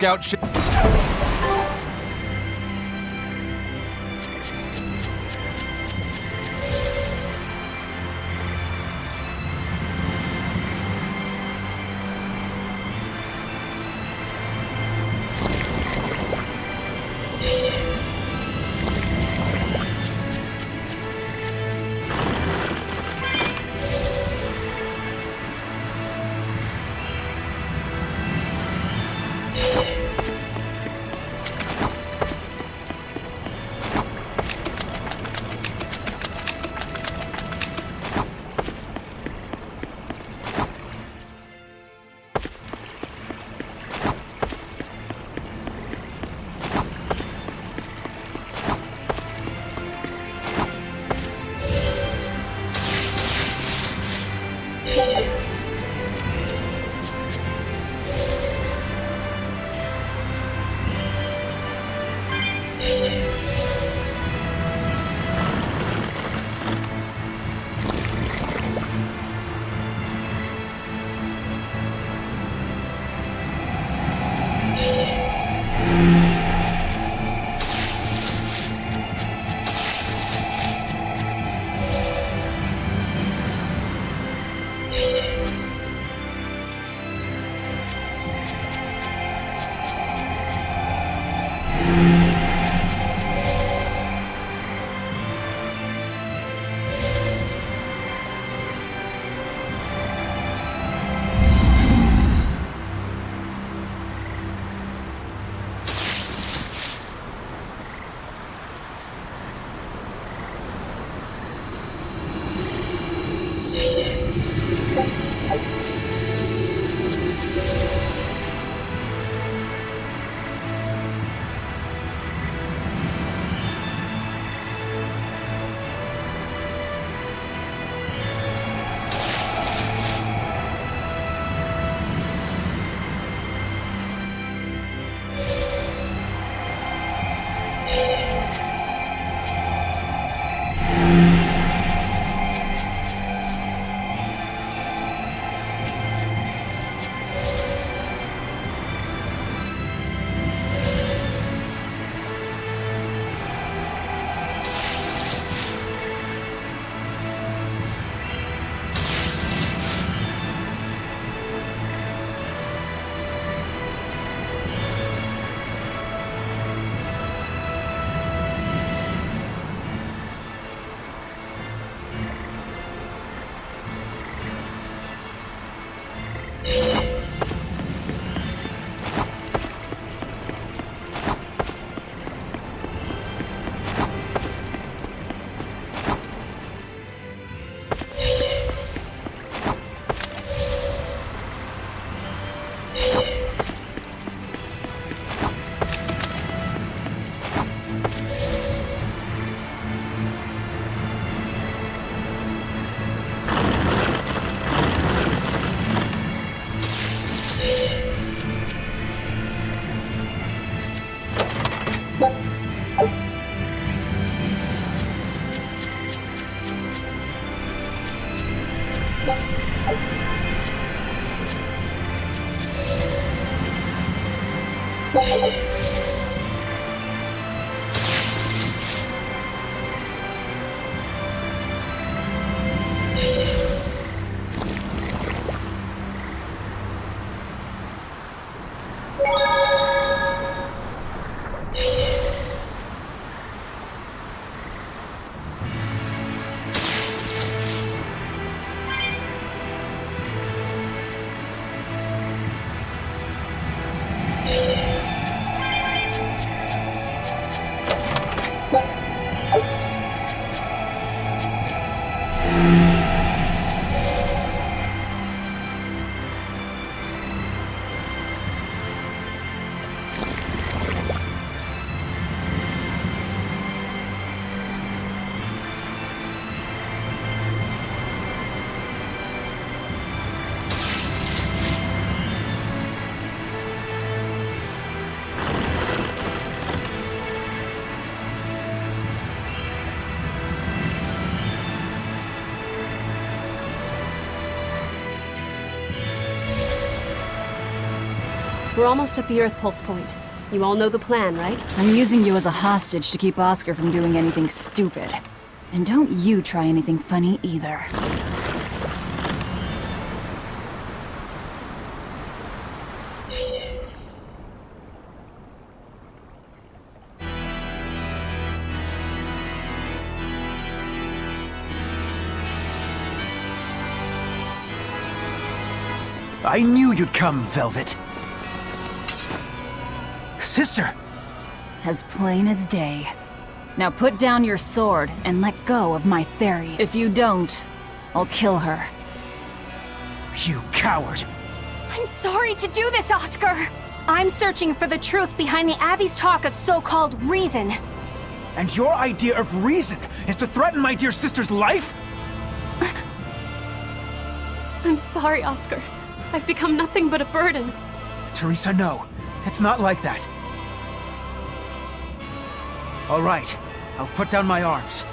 scout ship. We're almost at the Earth Pulse point. You all know the plan, right? I'm using you as a hostage to keep Oscar from doing anything stupid. And don't you try anything funny either. I knew you'd come, Velvet. Sister! As plain as day. Now put down your sword and let go of my Theory. If you don't, I'll kill her. You coward! I'm sorry to do this, Oscar! I'm searching for the truth behind the Abbey's talk of so-called reason. And your idea of reason is to threaten my dear sister's life? I'm sorry, Oscar. I've become nothing but a burden. Teresa, no. It's not like that. All right. I'll put down my arms.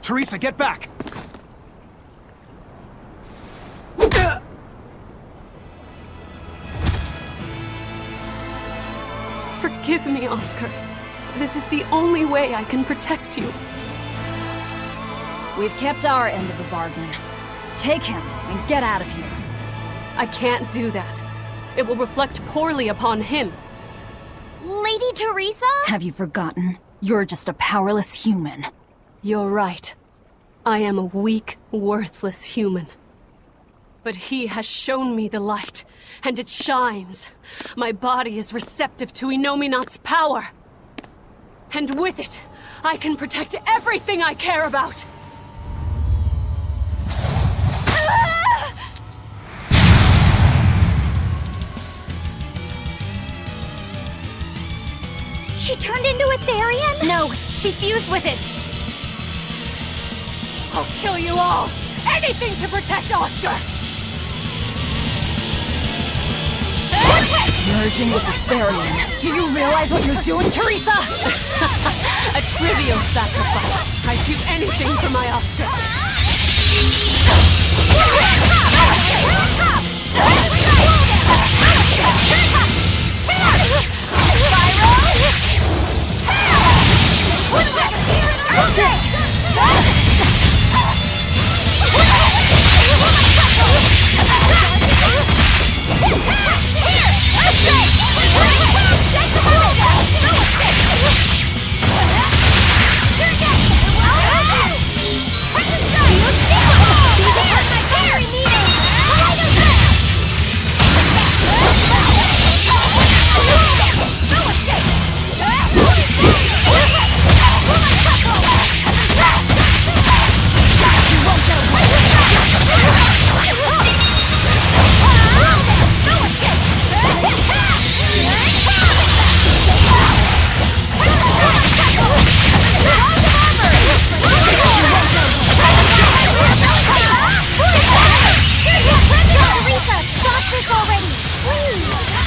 Teresa, get back! Forgive me, Oscar. This is the only way I can protect you. We've kept our end of the bargain. Take him and get out of here. I can't do that. It will reflect poorly upon him. Lady Teresa? Have you forgotten? You're just a powerless human. You're right. I am a weak, worthless human. But he has shown me the light, and it shines. My body is receptive to Inominat's power. And with it, I can protect everything I care about! She turned into a Therian? No, she fused with it. I'll kill you all! Anything to protect Oscar! Merging with the Therian. Do you realize what you're doing, Teresa? A trivial sacrifice. I'd do anything for my Oscar.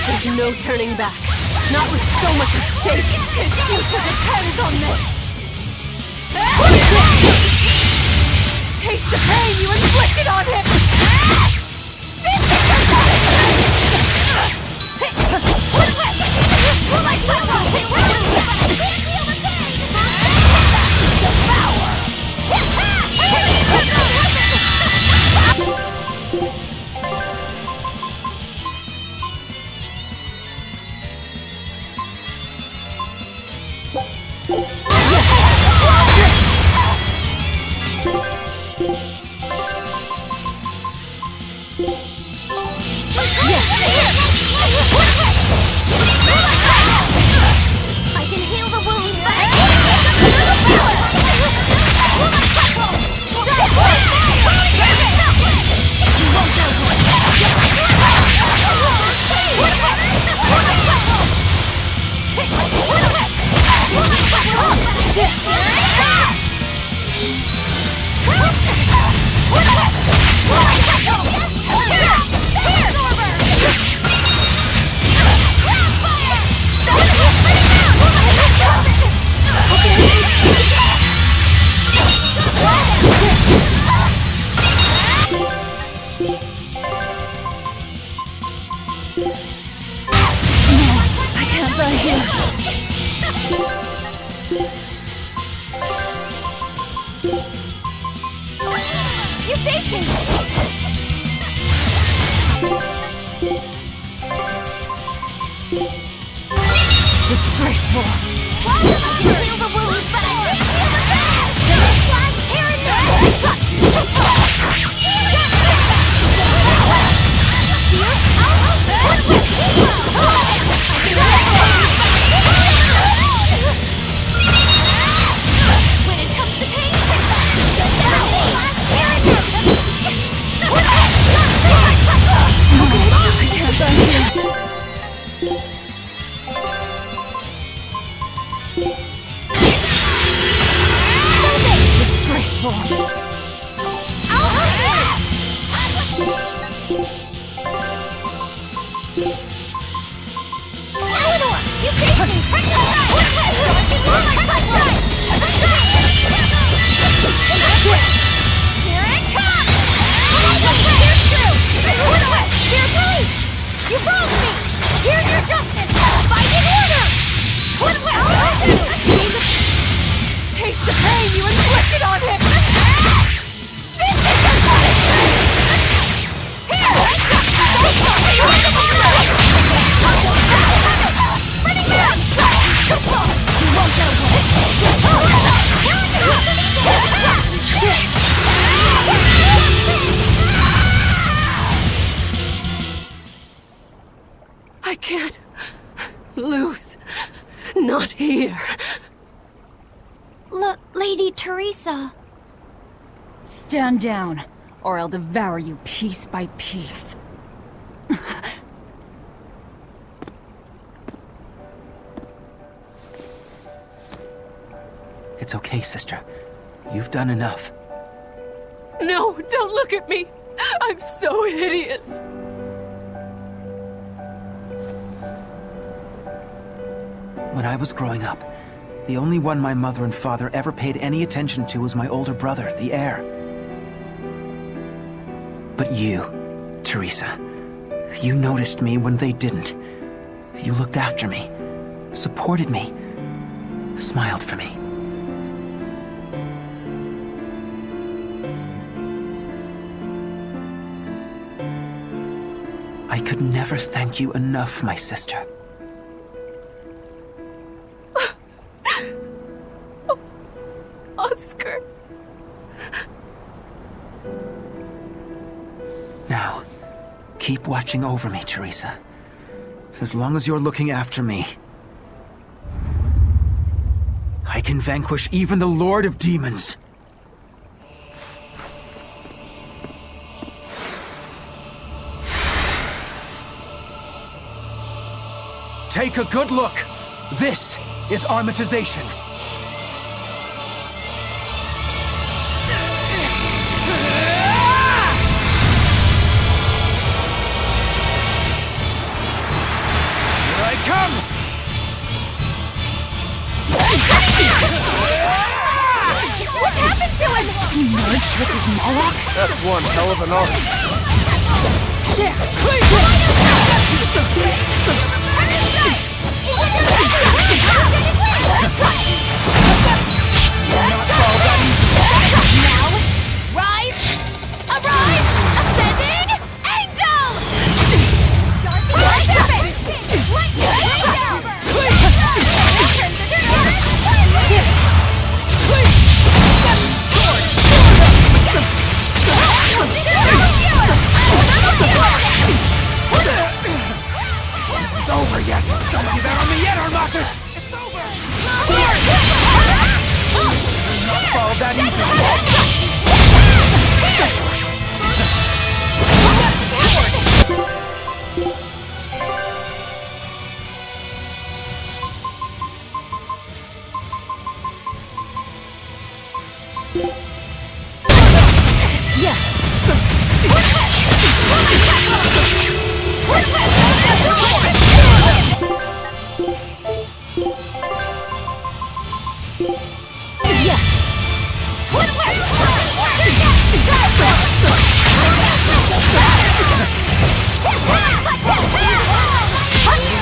There's no turning back. Not with so much at stake. His future depends on this. Taste the pain you inflicted on him! I can heal the wounds. Disgraceful. You beat me! Here it comes! Here's true! Here's police! You wronged me! Here's your justice! Fight in order! Taste the pain you inflicted on him! This is your punishment! Here! Bring it down! You won't get away! I can't lose. Not here. Lady Teresa. Stand down, or I'll devour you piece by piece. It's okay, sister. You've done enough. No, don't look at me. I'm so hideous. When I was growing up, the only one my mother and father ever paid any attention to was my older brother, the heir. But you, Teresa, you noticed me when they didn't. You looked after me, supported me, smiled for me. I could never thank you enough, my sister. Oscar. Now, keep watching over me, Teresa. As long as you're looking after me, I can vanquish even the Lord of Demons. Take a good look. This is armatization. Here I come! What happened to him? He merged with his Moloch? That's one hell of an arc. Now, rise! Arise! Ascending! Angel! This isn't over yet! Don't give out on me yet, Armatus! It's over! Not fall that easy!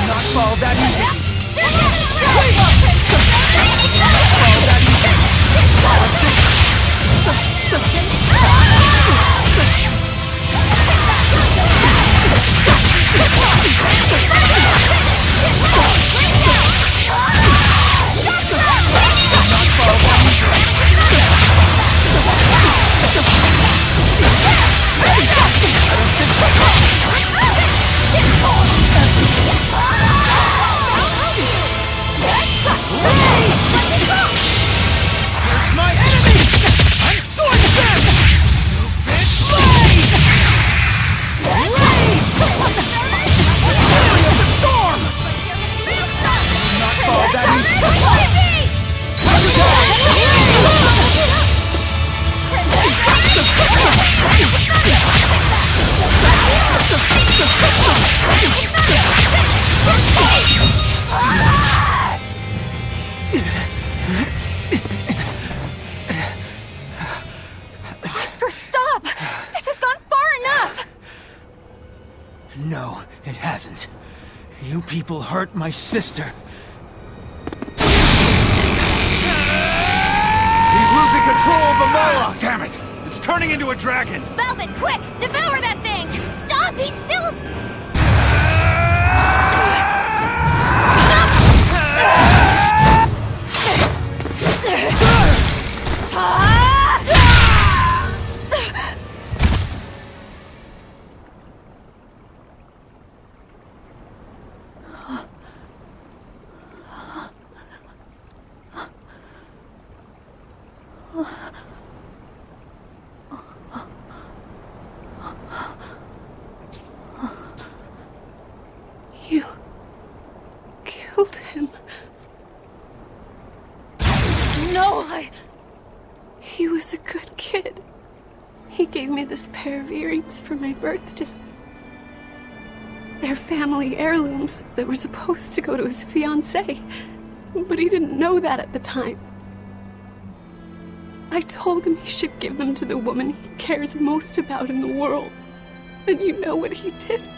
Not fall that easy! Fall that people hurt my sister. He's losing control of the Moloch! Damn it! It's turning into a dragon! Velvet, quick! Devour that thing! Stop! He's still... You killed him. No, He was a good kid. He gave me this pair of earrings for my birthday. They're family heirlooms that were supposed to go to his fiancée, but he didn't know that at the time. I told him he should give them to the woman he cares most about in the world. And you know what he did?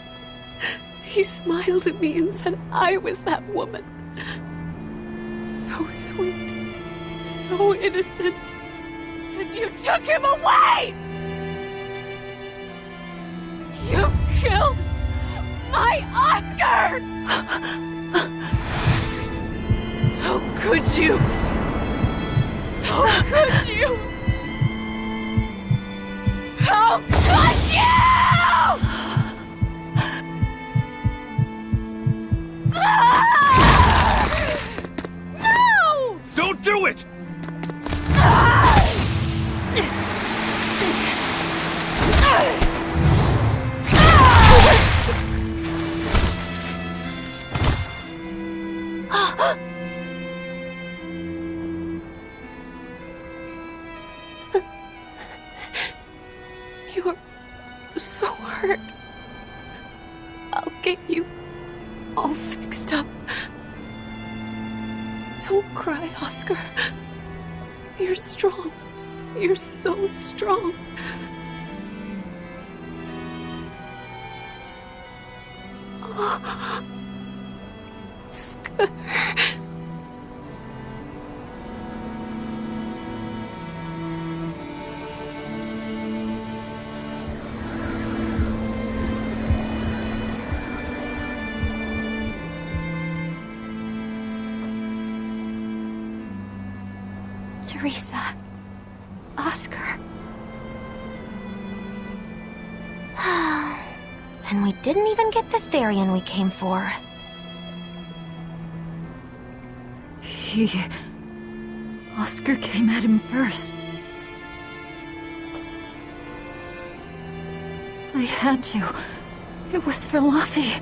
He smiled at me and said I was that woman. So sweet, so innocent. And you took him away! You killed my Oscar! How could you? How could you? How could you? No! Don't do it! You were so hurt. I'll get you all fixed up. Don't cry, Oscar. You're strong. You're so strong. Oh. Oscar. Teresa. Oscar. And we didn't even get the Therian we came for. Oscar came at him first. I had to. It was for Luffy.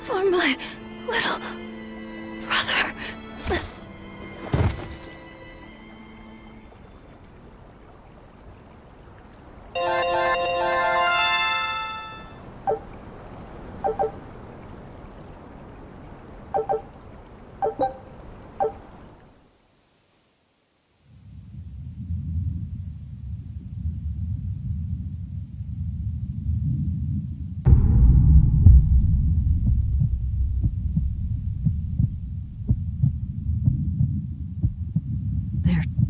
For my little brother.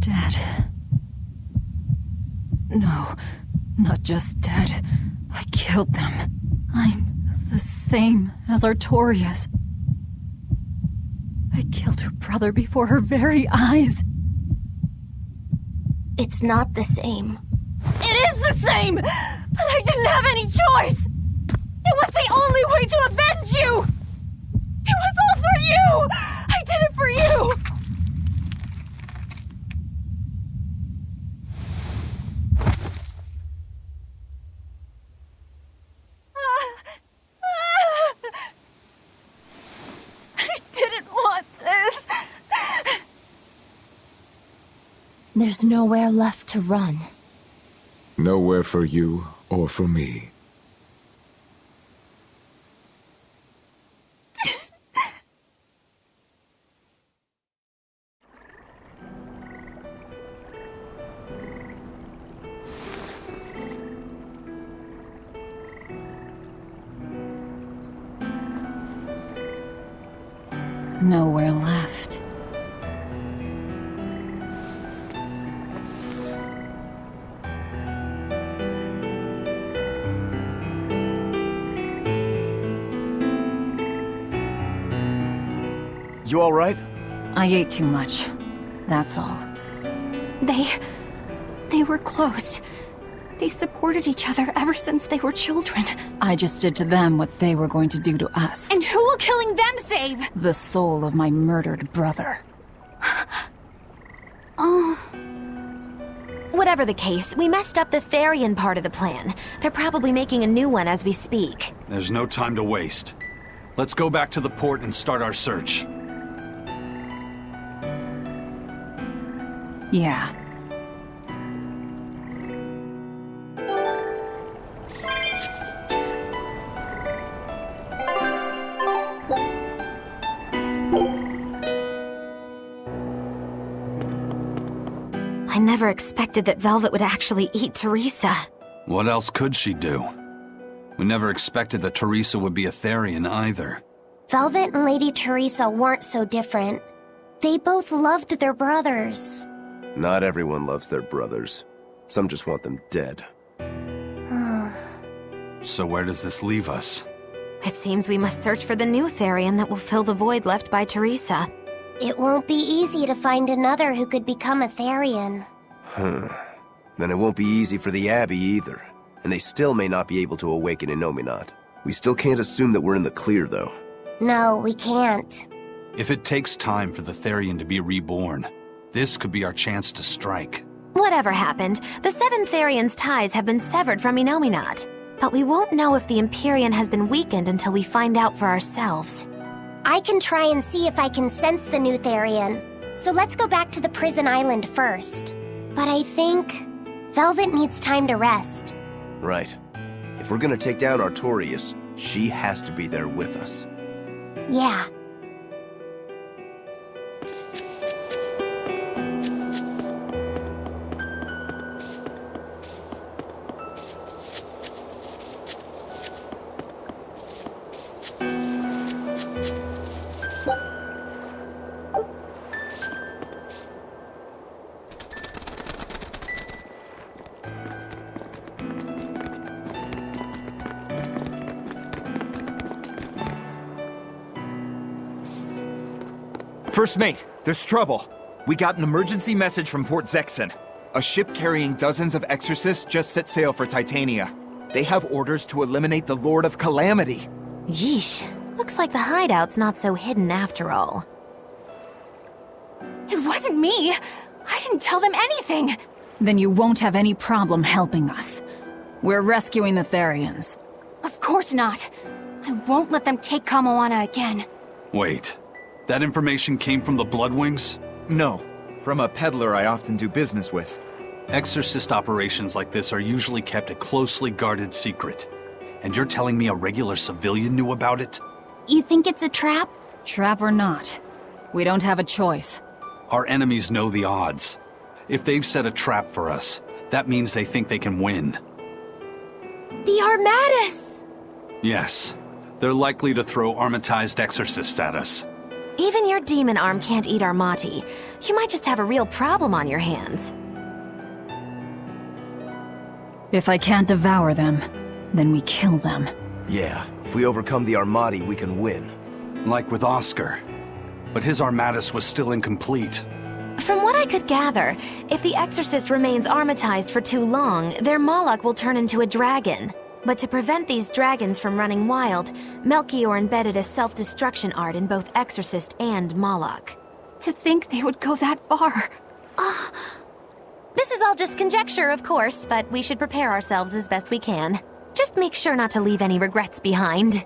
Dead. No, not just dead. I killed them. I'm the same as Artorias. I killed her brother before her very eyes. It's not the same. It is the same! But I didn't have any choice! It was the only way to avenge you! It was all for you! I did it for you! I didn't want this. There's nowhere left to run. Nowhere for you or for me. Nowhere left. You all right? I ate too much. That's all. They were close. They supported each other ever since they were children. I just did to them what they were going to do to us. And who will killing them save? The soul of my murdered brother. Whatever the case, we messed up the Therian part of the plan. They're probably making a new one as we speak. There's no time to waste. Let's go back to the port and start our search. Yeah. I never expected that Velvet would actually eat Teresa. What else could she do? We never expected that Teresa would be a Therian either. Velvet and Lady Teresa weren't so different. They both loved their brothers. Not everyone loves their brothers. Some just want them dead. So where does this leave us? It seems we must search for the new Therian that will fill the void left by Teresa. It won't be easy to find another who could become a Therian. Then it won't be easy for the Abbey either. And they still may not be able to awaken Innominat. We still can't assume that we're in the clear, though. No, we can't. If it takes time for the Therian to be reborn, this could be our chance to strike. Whatever happened, the seven Therian's ties have been severed from Innominat. But we won't know if the Empyrean has been weakened until we find out for ourselves. I can try and see if I can sense the new Therian. So let's go back to the prison island first. But I think Velvet needs time to rest. Right. If we're gonna take down Artorias, she has to be there with us. Yeah. First mate, there's trouble. We got an emergency message from Port Zexen. A ship carrying dozens of exorcists just set sail for Titania. They have orders to eliminate the Lord of Calamity. Yeesh. Looks like the hideout's not so hidden after all. It wasn't me. I didn't tell them anything. Then you won't have any problem helping us. We're rescuing the Therians. Of course not. I won't let them take Kamoana again. Wait, that information came from the Bloodwings? No, from a peddler I often do business with. Exorcist operations like this are usually kept a closely guarded secret. And you're telling me a regular civilian knew about it? You think it's a trap? Trap or not, we don't have a choice. Our enemies know the odds. If they've set a trap for us, that means they think they can win. The Armatus! Yes, they're likely to throw armatized exorcists at us. Even your demon arm can't eat Armati. You might just have a real problem on your hands. If I can't devour them, then we kill them. Yeah, if we overcome the Armati, we can win. Like with Oscar. But his Armatus was still incomplete. From what I could gather, if the Exorcist remains armatized for too long, their Moloch will turn into a dragon. But to prevent these dragons from running wild, Melchior embedded a self-destruction art in both Exorcist and Moloch. To think they would go that far. This is all just conjecture, of course, but we should prepare ourselves as best we can. Just make sure not to leave any regrets behind.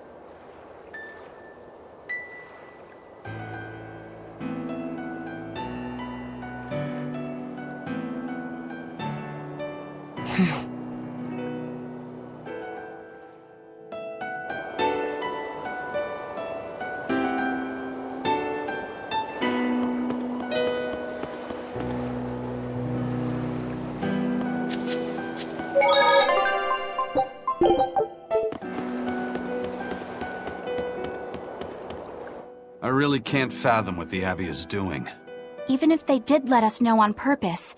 I really can't fathom what the Abbey is doing. Even if they did let us know on purpose,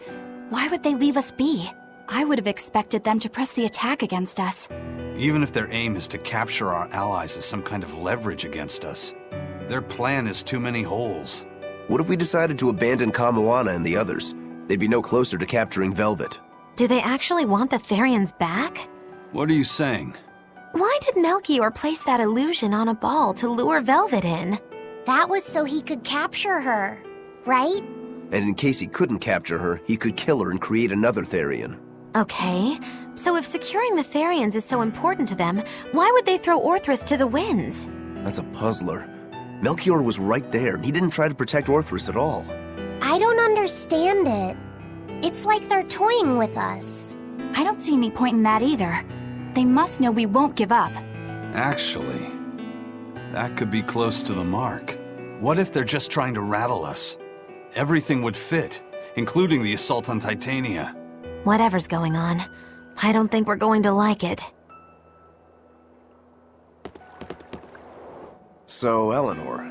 why would they leave us be? I would have expected them to press the attack against us. Even if their aim is to capture our allies as some kind of leverage against us, their plan has too many holes. What if we decided to abandon Kamoana and the others? They'd be no closer to capturing Velvet. Do they actually want the Therians back? What are you saying? Why did Melchior place that illusion on a ball to lure Velvet in? That was so he could capture her, right? And in case he couldn't capture her, he could kill her and create another Therian. Okay, so if securing the Therians is so important to them, why would they throw Orthrus to the winds? That's a puzzler. Melchior was right there, and he didn't try to protect Orthrus at all. I don't understand it. It's like they're toying with us. I don't see any point in that either. They must know we won't give up. Actually, that could be close to the mark. What if they're just trying to rattle us? Everything would fit, including the assault on Titania. Whatever's going on, I don't think we're going to like it. So, Eleanor,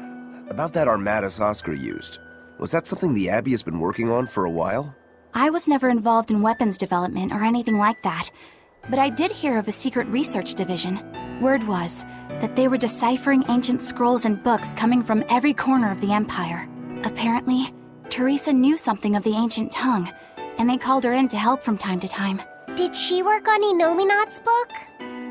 about that Armatus Oscar used, was that something the Abbey has been working on for a while? I was never involved in weapons development or anything like that, but I did hear of a secret research division. Word was that they were deciphering ancient scrolls and books coming from every corner of the Empire. Apparently, Teresa knew something of the ancient tongue, and they called her in to help from time to time. Did she work on Inominat's book?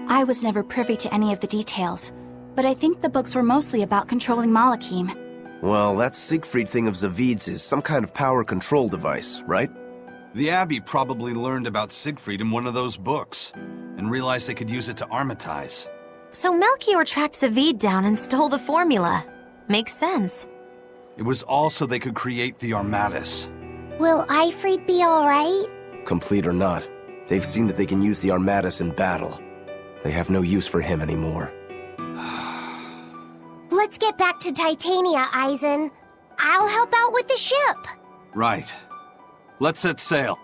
I was never privy to any of the details, but I think the books were mostly about controlling Malachim. Well, that Siegfried thing of Zavid's is some kind of power control device, right? The Abbey probably learned about Siegfried in one of those books, and realized they could use it to armatize. So Melchior tracked Zavid down and stole the formula. Makes sense. It was all so they could create the Armatus. Will Ifrid be alright? Complete or not, they've seen that they can use the Armatus in battle. They have no use for him anymore. Let's get back to Titania, Eisen. I'll help out with the ship. Right. Let's set sail.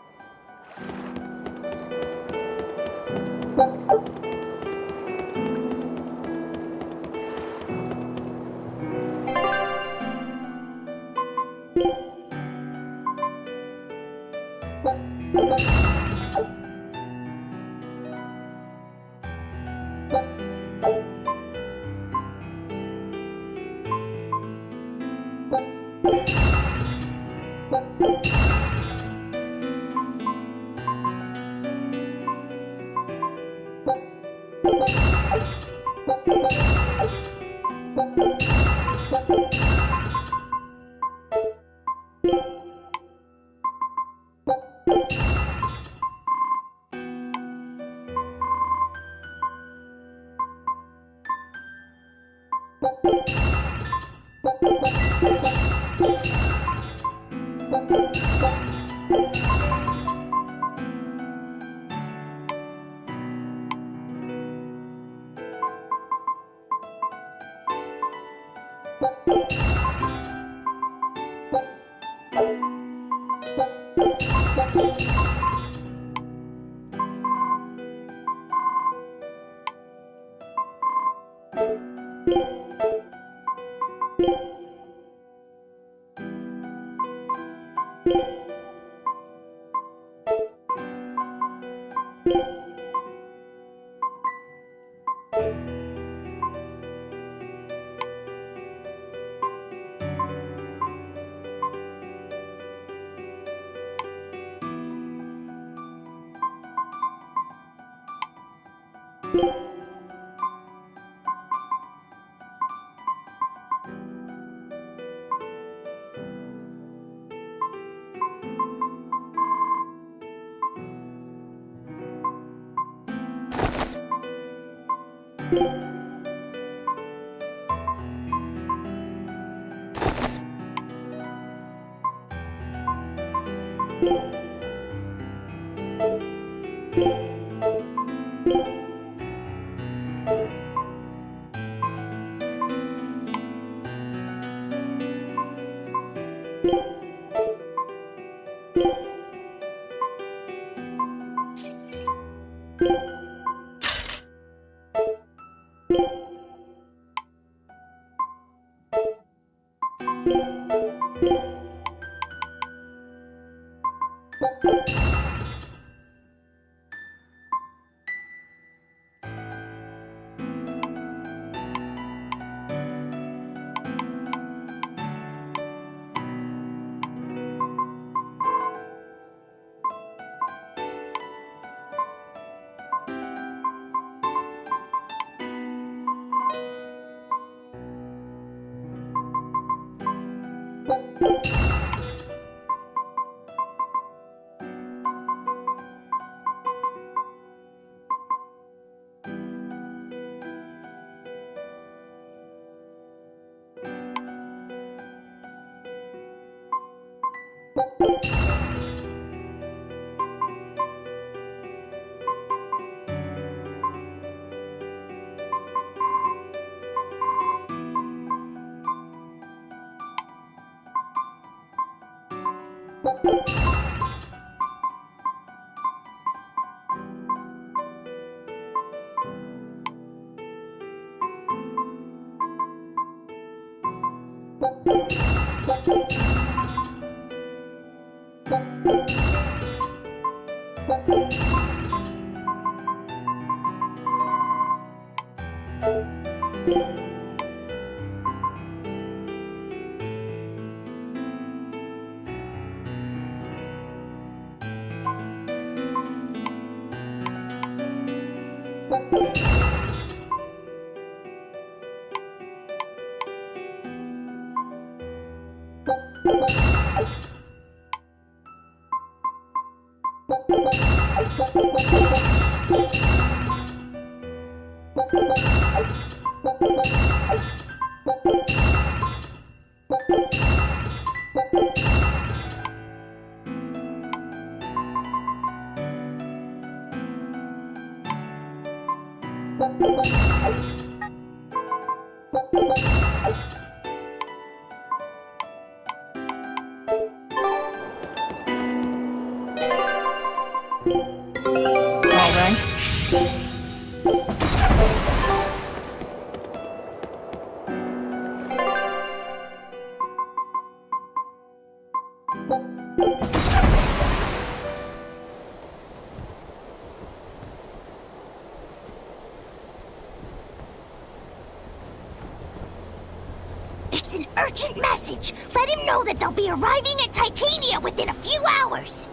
It's an urgent message. Let him know that they'll be arriving at Titania within a few hours.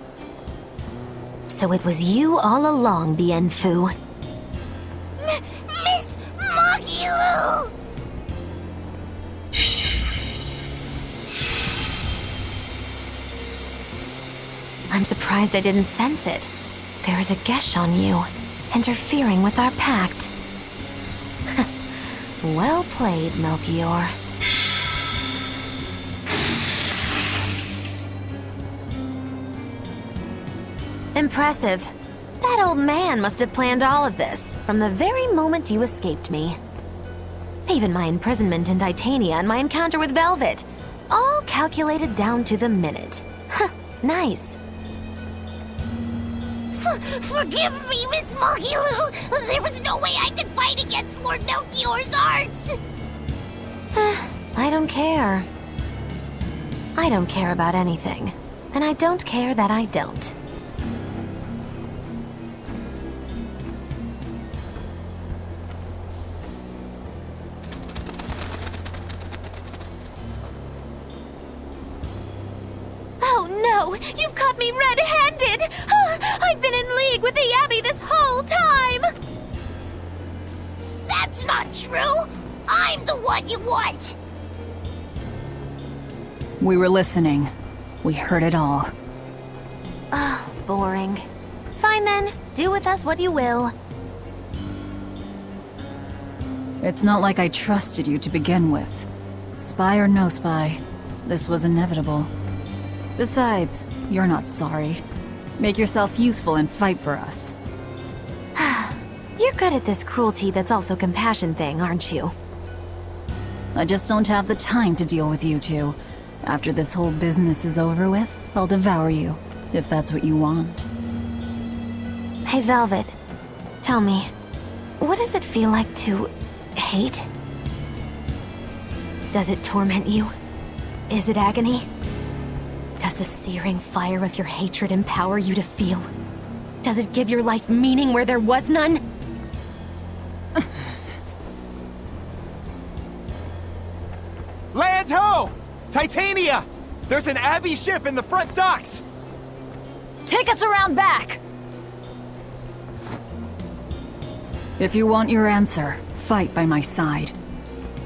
So it was you all along, Bienfu. Miss Magilu! I'm surprised I didn't sense it. There is a gesh on you, interfering with our pact. Well played, Melchior. Impressive. That old man must have planned all of this from the very moment you escaped me. Even my imprisonment in Titania and my encounter with Velvet. All calculated down to the minute. Nice. Forgive me, Miss Magilu! There was no way I could fight against Lord Melchior's arts! I don't care. I don't care about anything. And I don't care that I don't. Oh no! You've caught me red-handed! I've been in league with the Abbey this whole time! That's not true! I'm the one you want! We were listening. We heard it all. Oh, boring. Fine then, do with us what you will. It's not like I trusted you to begin with. Spy or no spy, this was inevitable. Besides, you're not sorry. Make yourself useful and fight for us. You're good at this cruelty that's also compassion thing, aren't you? I just don't have the time to deal with you two. After this whole business is over with, I'll devour you, if that's what you want. Hey, Velvet. Tell me, what does it feel like to hate? Does it torment you? Is it agony? Does the searing fire of your hatred empower you to feel? Does it give your life meaning where there was none? Land ho! Titania! There's an Abbey ship in the front docks! Take us around back! If you want your answer, fight by my side.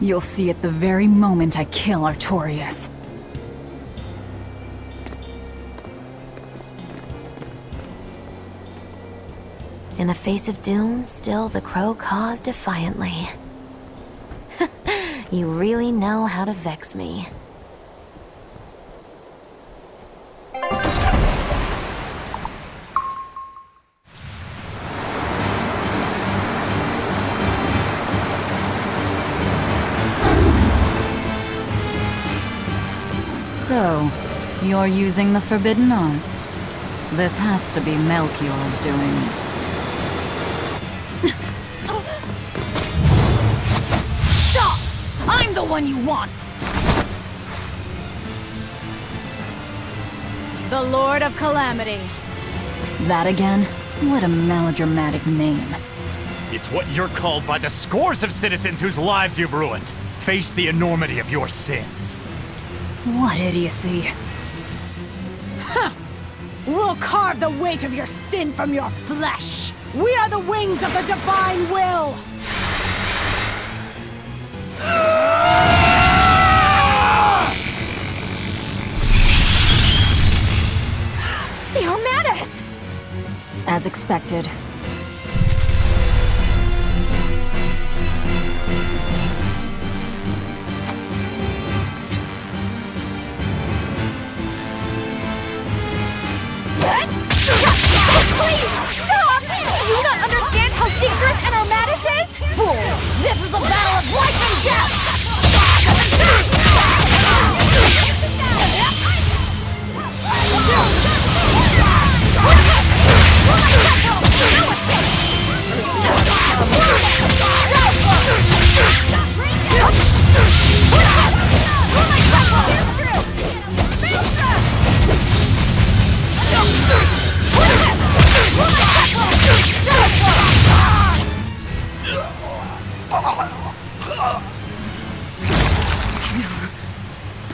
You'll see it the very moment I kill Artorias. In the face of doom, still the crow caws defiantly. You really know how to vex me. So, you're using the forbidden arts. This has to be Melchior's doing. Stop! I'm the one you want! The Lord of Calamity. That again? What a melodramatic name. It's what you're called by the scores of citizens whose lives you've ruined. Face the enormity of your sins. What idiocy. We'll carve the weight of your sin from your flesh. We are the wings of the divine will. The Armadas! As expected. Please, stop! Do you not understand how dangerous an Armadas is? Fools! This is a battle of life and death!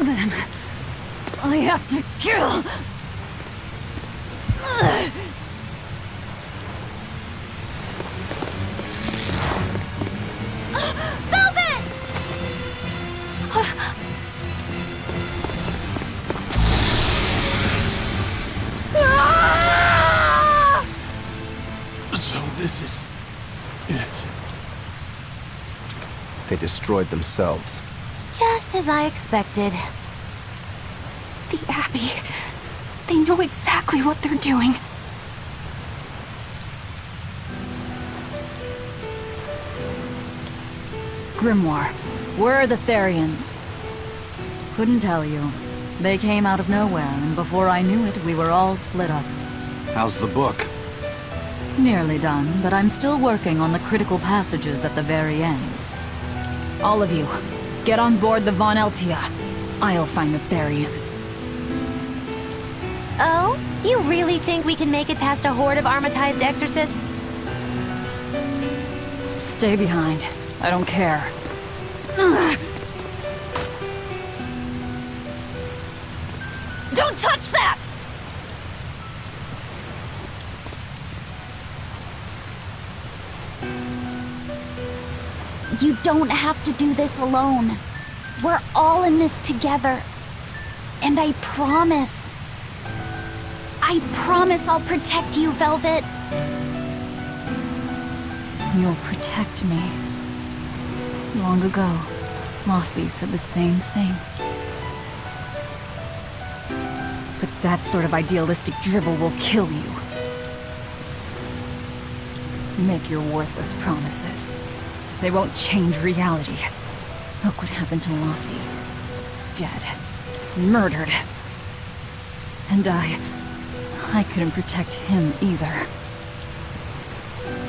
Them. I have to kill. Velvet! So this is it. They destroyed themselves. Just as I expected. The Abbey. They know exactly what they're doing. Grimoire, where are the Therians? Couldn't tell you. They came out of nowhere, and before I knew it, we were all split up. How's the book? Nearly done, but I'm still working on the critical passages at the very end. All of you, get on board the Von Eltia. I'll find the Therians. Oh? You really think we can make it past a horde of armatized exorcists? Stay behind. I don't care. Don't touch that! You don't have to do this alone. We're all in this together. And I promise I'll protect you, Velvet. You'll protect me. Long ago, Laufey said the same thing. But that sort of idealistic drivel will kill you. Make your worthless promises. They won't change reality. Look what happened to Laufey. Dead. Murdered. And I couldn't protect him either.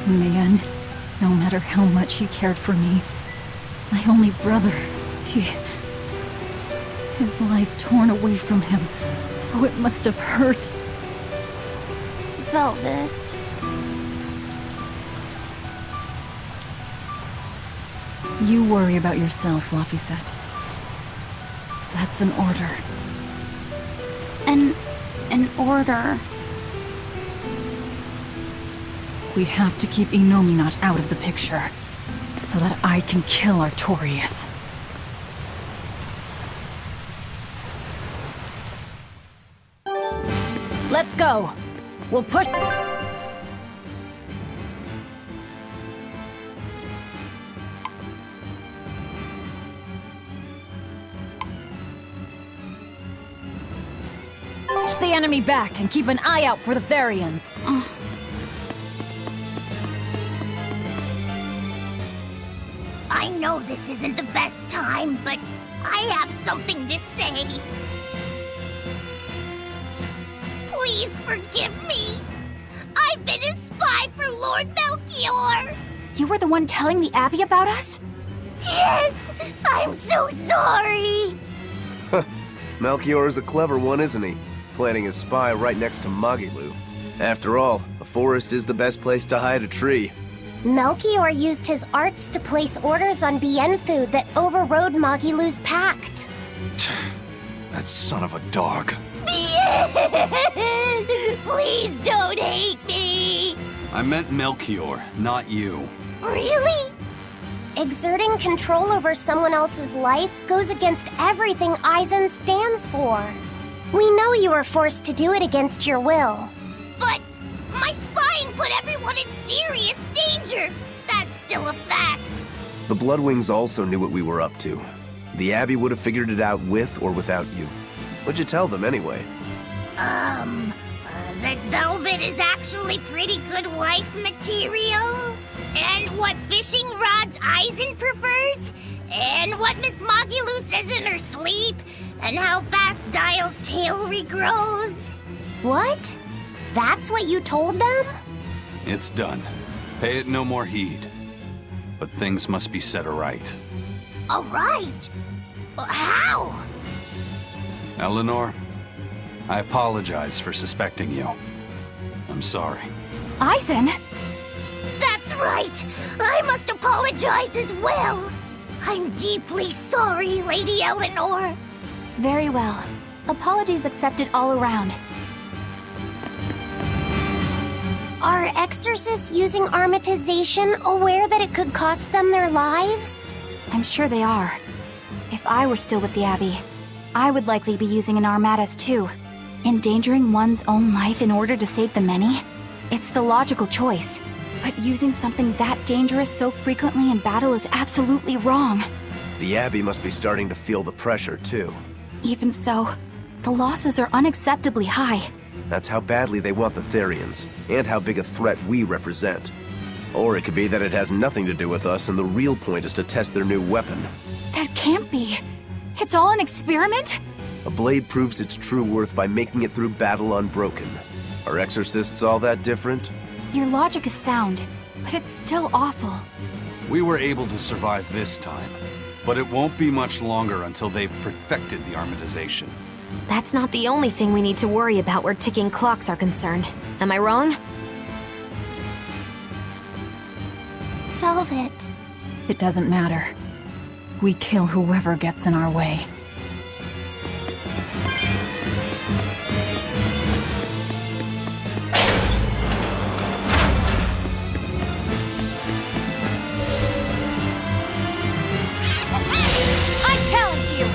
In the end, no matter how much he cared for me, my only brother, His life torn away from him. Oh, it must have hurt. Velvet. You worry about yourself, Laphicet. That's an order. An order. We have to keep Innominat out of the picture, so that I can kill Artorias. Let's go! We'll push— push the enemy back and keep an eye out for the Therians. I know this isn't the best time, but I have something to say. Please forgive me. I've been a spy for Lord Melchior. You were the one telling the Abbey about us? Yes, I'm so sorry. Melchior is a clever one, isn't he? Planting his spy right next to Magilu. After all, a forest is the best place to hide a tree. Melchior used his arts to place orders on Bien food that overrode Magilu's pact. That son of a dog. Please don't hate me. I meant Melchior, not you. Really? Exerting control over someone else's life goes against everything Eisen stands for. We know you were forced to do it against your will. But my spying put everyone in serious danger. That's still a fact. The Bloodwings also knew what we were up to. The Abbey would have figured it out with or without you. What'd you tell them anyway? That Velvet is actually pretty good wife material. And what fishing rods Eisen prefers. And what Miss Magilu says in her sleep. And how fast Dial's tail regrows. What? That's what you told them? It's done. Pay it no more heed. But things must be set aright. All right. How? Eleanor, I apologize for suspecting you. I'm sorry. Eisen? That's right! I must apologize as well! I'm deeply sorry, Lady Eleanor! Very well. Apologies accepted all around. Are exorcists using armatization aware that it could cost them their lives? I'm sure they are. If I were still with the Abbey, I would likely be using an armatus too. Endangering one's own life in order to save the many? It's the logical choice. But using something that dangerous so frequently in battle is absolutely wrong. The Abbey must be starting to feel the pressure, too. Even so, the losses are unacceptably high. That's how badly they want the Therians, and how big a threat we represent. Or it could be that it has nothing to do with us and the real point is to test their new weapon. That can't be. It's all an experiment? A blade proves its true worth by making it through battle unbroken. Are exorcists all that different? Your logic is sound, but it's still awful. We were able to survive this time, but it won't be much longer until they've perfected the armatization. That's not the only thing we need to worry about where ticking clocks are concerned. Am I wrong? Velvet. It doesn't matter. We kill whoever gets in our way. I challenge you!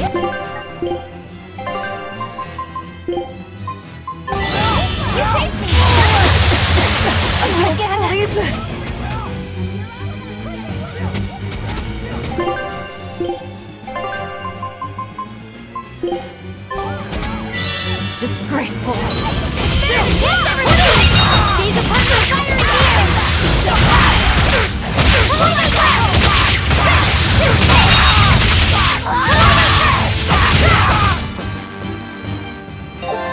I can't believe this! Disgraceful.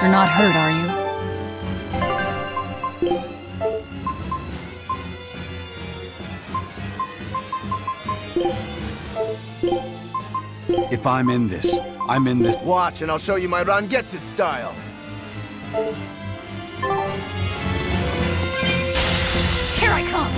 You're not hurt, are you? If I'm in this, I'm in this. Watch, and I'll show you my Rangetsu style. Here I come!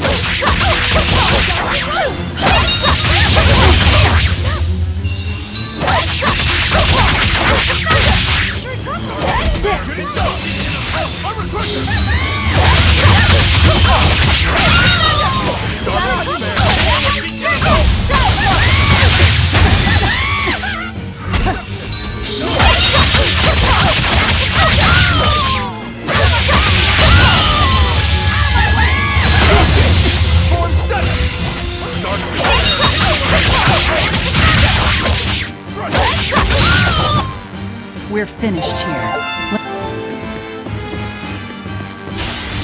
We're finished here.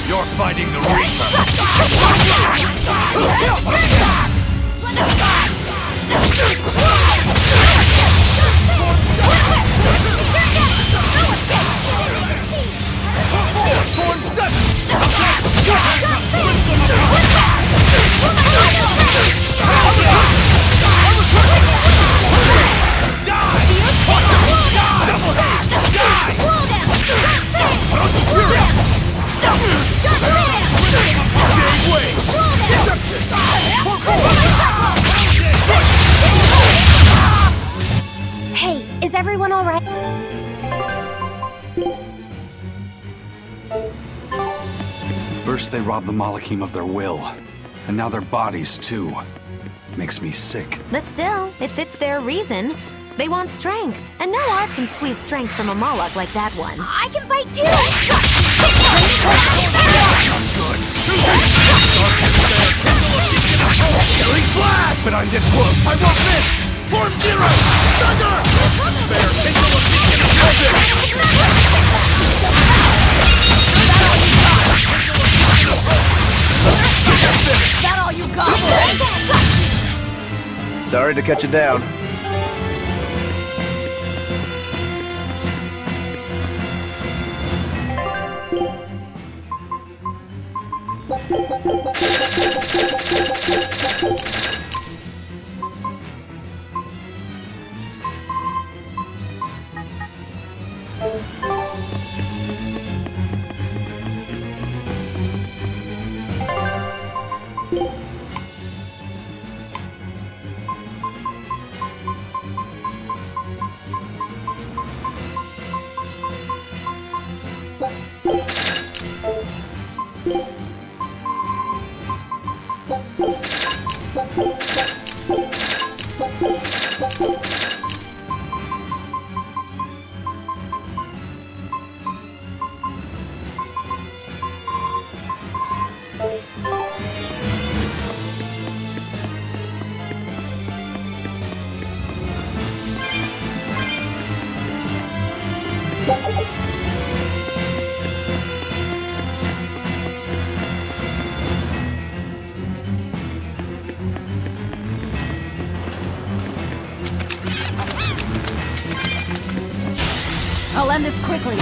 You're fighting the Reaper! Hey, is everyone all right? First they robbed the Malachim of their will, and now their bodies too. Makes me sick. But still, it fits their reason. They want strength, and no art can squeeze strength from a Moloch like that one. I can fight too! Killing flash! But I'm this close! I won't miss! Form zero! Thunder! Spare pistol of beacon of Is that all you got? Sorry to cut you down. I'll end this quickly.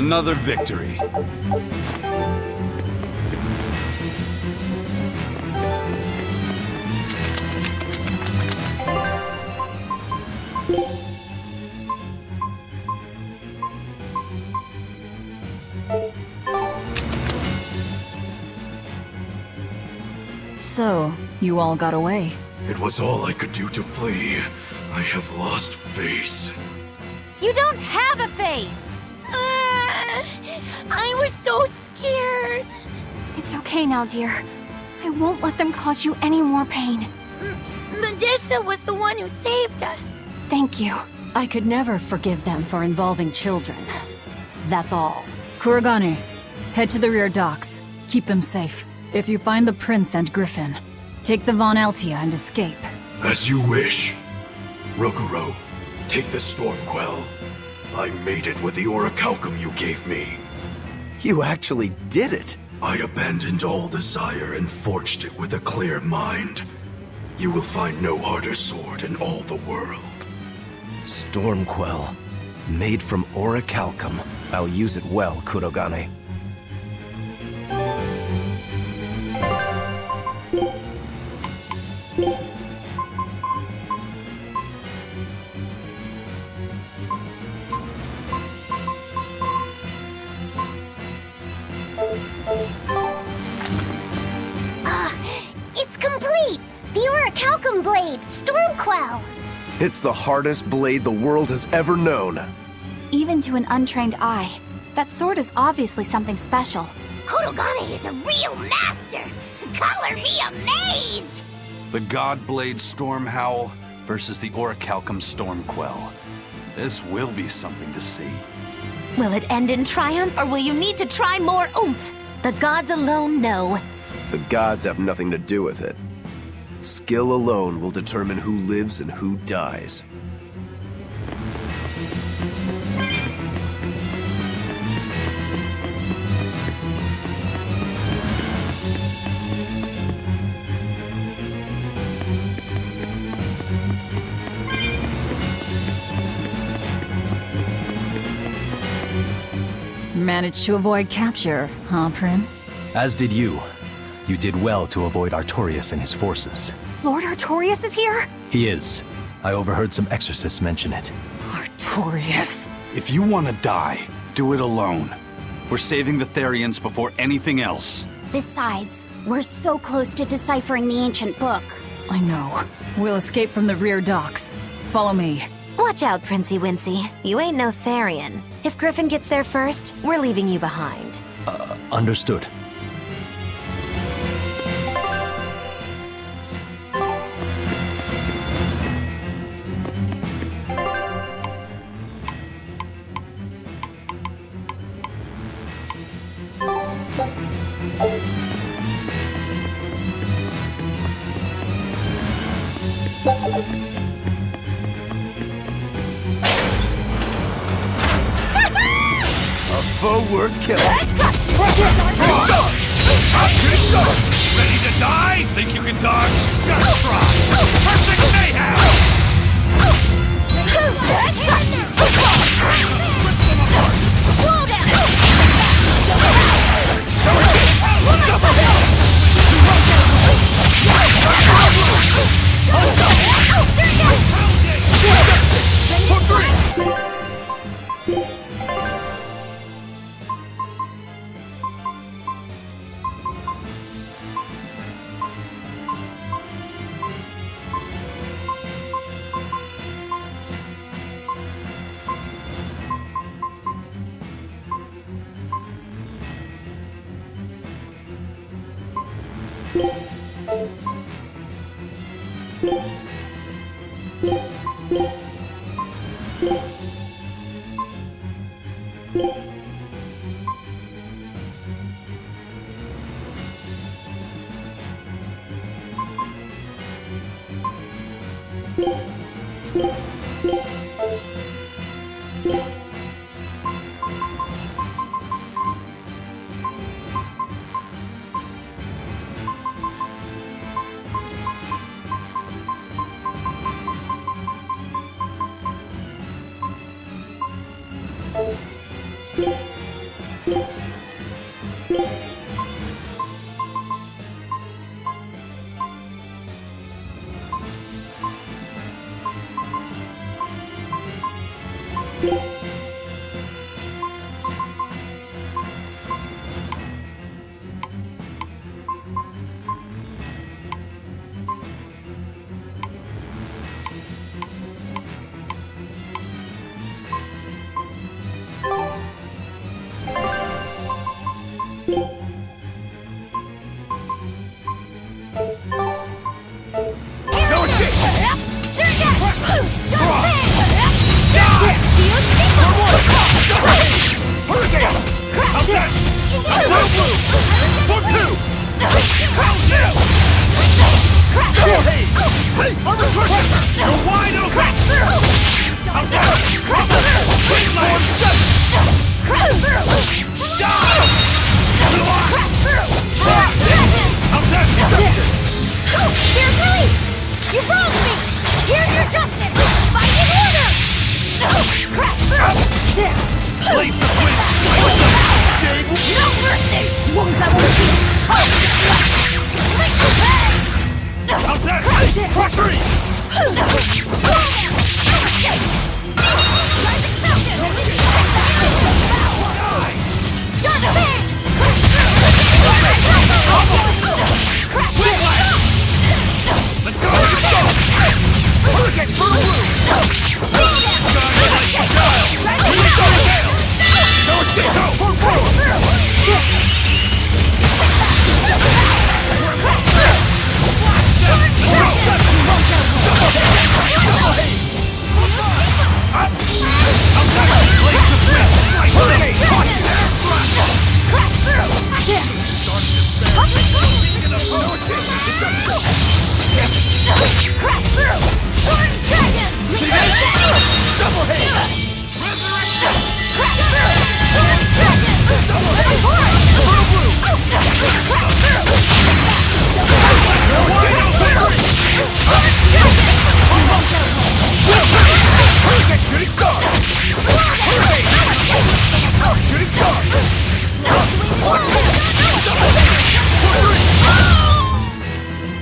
Another victory. So, you all got away. It was all I could do to flee. I have lost face. You don't have a face! I was so scared. It's okay now, dear. I won't let them cause you any more pain. Medusa was the one who saved us. Thank you. I could never forgive them for involving children. That's all. Kurogane, head to the rear docks. Keep them safe. If you find the prince and Griffin, take the Von Altia and escape. As you wish. Rokuro, take the Stormquell. I made it with the orichalcum you gave me. You actually did it! I abandoned all desire and forged it with a clear mind. You will find no harder sword in all the world. Stormquell. Made from orichalcum. I'll use it well, Kurogane. It's complete! The orichalcum blade, Stormquell! It's the hardest blade the world has ever known. Even to an untrained eye, that sword is obviously something special. Kurogane is a real master! Color me amazed! The God-Blade Stormhowl versus the Orichalcum Stormquell. This will be something to see. Will it end in triumph, or will you need to try more oomph? The gods alone know. The gods have nothing to do with it. Skill alone will determine who lives and who dies. Managed to avoid capture, huh, Prince? As did you. You did well to avoid Artorias and his forces. Lord Artorias is here? He is. I overheard some exorcists mention it. Artorias. If you want to die, do it alone. We're saving the Therians before anything else. Besides, we're so close to deciphering the ancient book. I know. We'll escape from the rear docks. Follow me. Watch out, Princey Wincy. You ain't no Therian. If Griffin gets there first, we're leaving you behind. Understood. A foe worth killing. Ready to die? Think you can dodge? Just try! Perfect mayhem!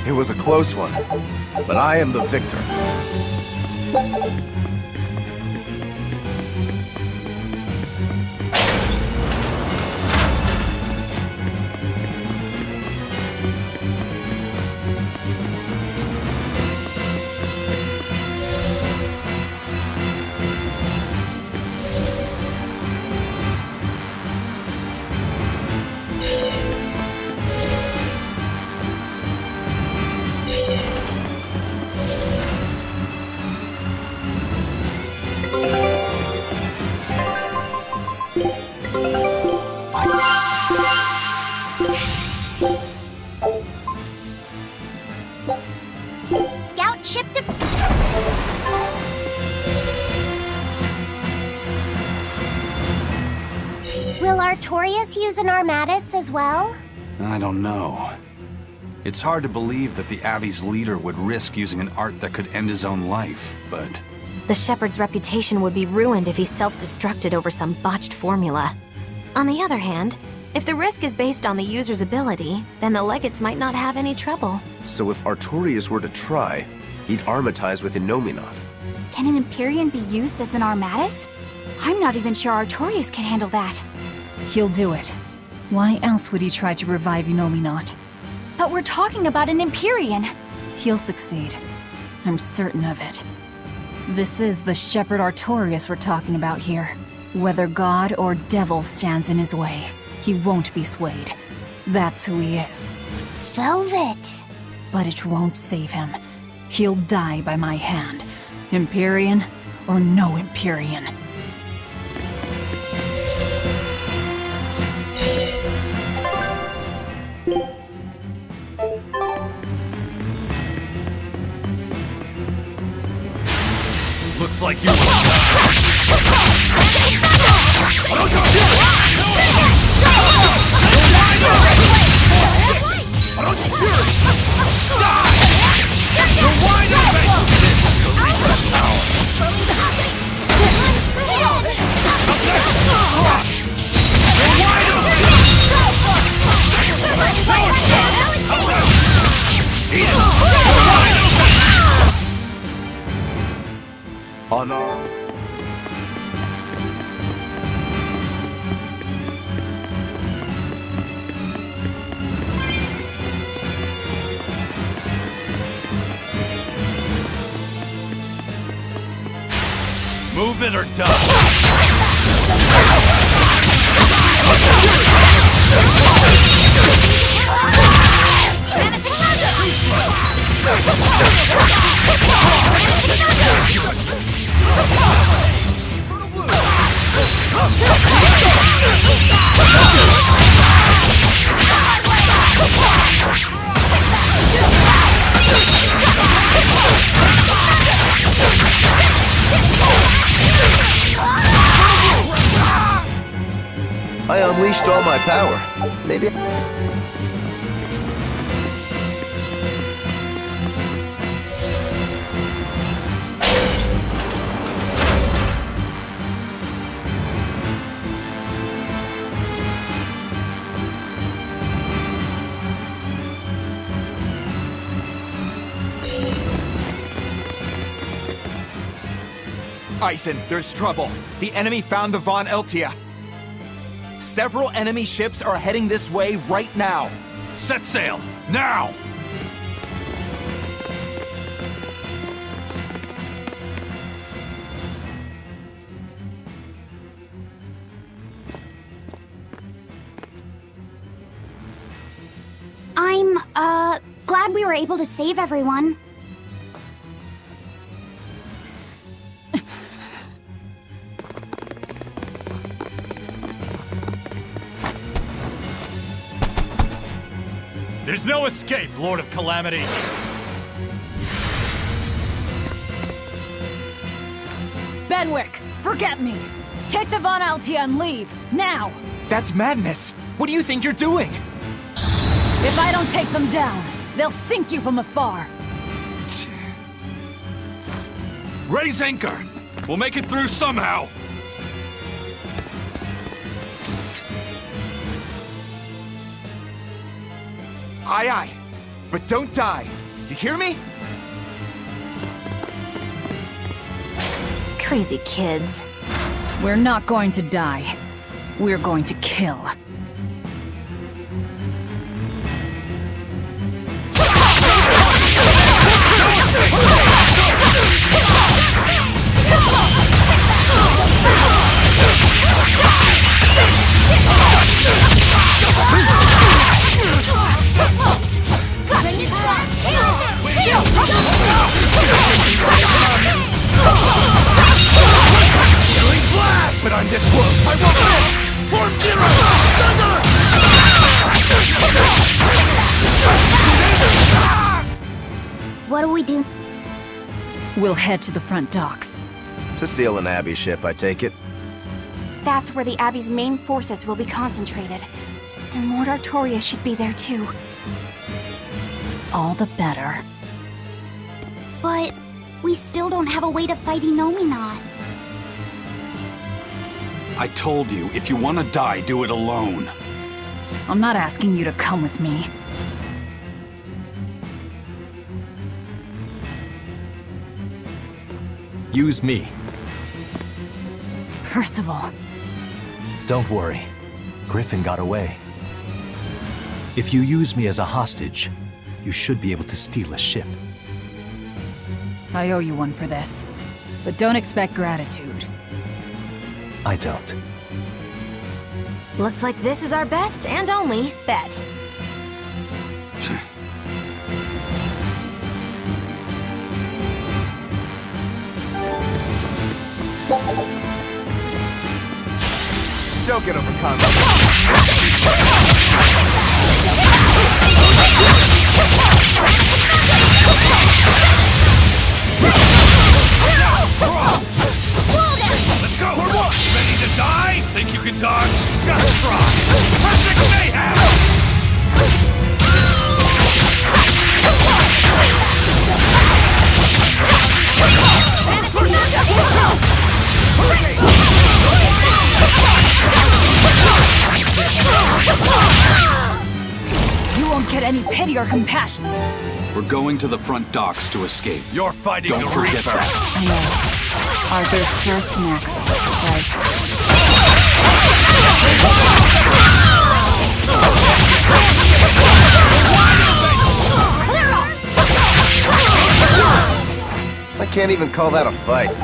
It was a close one, but I am the victor. Scout ship to... Will Artorias use an Armatus as well? I don't know. It's hard to believe that the Abbey's leader would risk using an art that could end his own life, but... The Shepherd's reputation would be ruined if he self-destructed over some botched formula. On the other hand, if the risk is based on the user's ability, then the Legates might not have any trouble. So if Artorias were to try, he'd armatize with Innominat. Can an Empyrean be used as an Armatus? I'm not even sure Artorias can handle that. He'll do it. Why else would he try to revive Innominat? But we're talking about an Empyrean. He'll succeed. I'm certain of it. This is the Shepherd Artorias we're talking about here. Whether God or devil stands in his way, he won't be swayed. That's who he is. Velvet! But it won't save him. He'll die by my hand. Empyrean or no Empyrean. Looks like you... You're wide unarmed. Move it or die. I unleashed all my power. Maybe. Eisen, there's trouble. The enemy found the Von Eltia. Several enemy ships are heading this way right now. Set sail, now! I'm, glad we were able to save everyone. There's no escape, Lord of Calamity! Benwick, forget me! Take the Von Altia and leave, now! That's madness. What do you think you're doing? If I don't take them down, they'll sink you from afar. Raise anchor! We'll make it through somehow! Aye, aye. But don't die. You hear me? Crazy kids. We're not going to die. We're going to kill. But I'm this close! I won't miss! Form zero! What do we do? We'll head to the front docks. To steal an Abbey ship, I take it. That's where the Abbey's main forces will be concentrated. And Lord Artorias should be there too. All the better. But we still don't have a way to fight Innominat. I told you, if you want to die, do it alone. I'm not asking you to come with me. Use me. Percival. Don't worry. Griffin got away. If you use me as a hostage, you should be able to steal a ship. I owe you one for this. But don't expect gratitude. I don't. Looks like this is our best and only bet. Don't get overconfident. Let's go! Ready to die? Think you can dodge? Just try! Perfect mayhem! You won't get any pity or compassion. We're going to the front docks to escape. You're fighting Don't the forget Reaper! that. I know. Arthur's first maxim, right? I can't even call that a fight.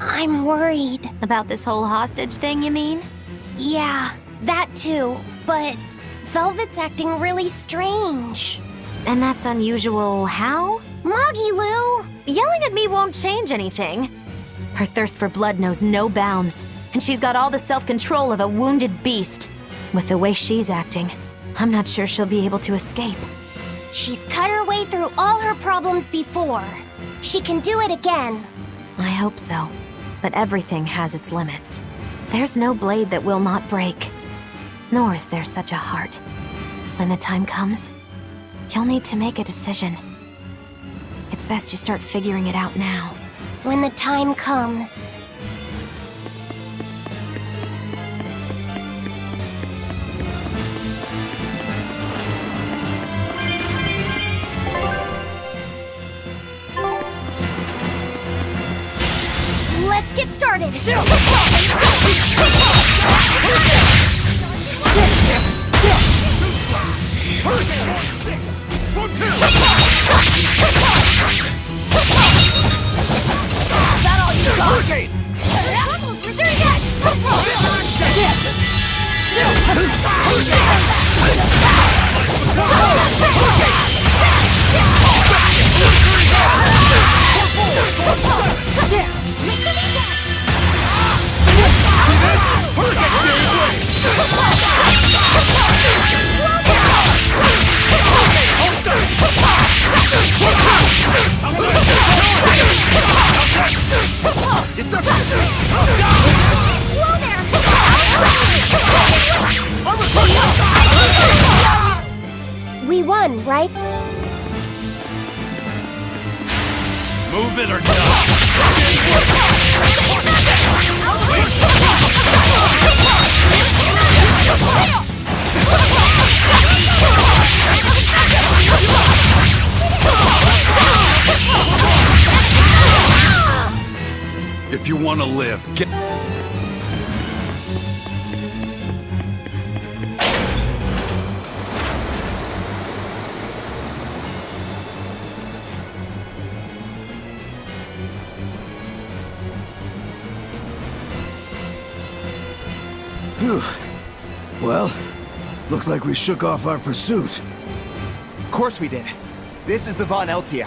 I'm worried. About this whole hostage thing, you mean? Yeah, that too. But Velvet's acting really strange. And that's unusual how? Moggy Lou! Yelling at me won't change anything. Her thirst for blood knows no bounds, and she's got all the self-control of a wounded beast. With the way she's acting, I'm not sure she'll be able to escape. She's cut her way through all her problems before. She can do it again. I hope so. But everything has its limits. There's no blade that will not break. Nor is there such a heart. When the time comes, you'll need to make a decision. It's best you start figuring it out now. When the time comes. Let's get started! That all you got? We won, right? Move it or die! If you want to live, get... Phew. Well, looks like we shook off our pursuit. Of course we did. This is the Von Eltia.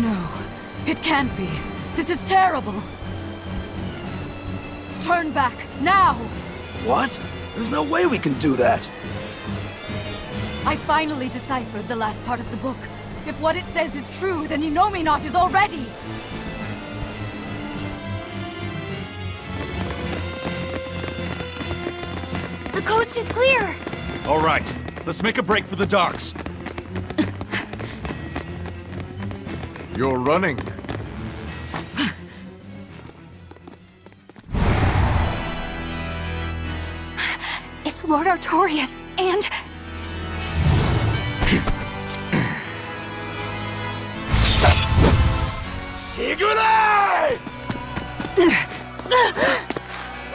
No, it can't be. This is terrible. Turn back, now! What? There's no way we can do that. I finally deciphered the last part of the book. If what it says is true, then Innominat is already... The coast is clear! All right, let's make a break for the docks. You're running. It's Lord Artorias, and... Say goodnight!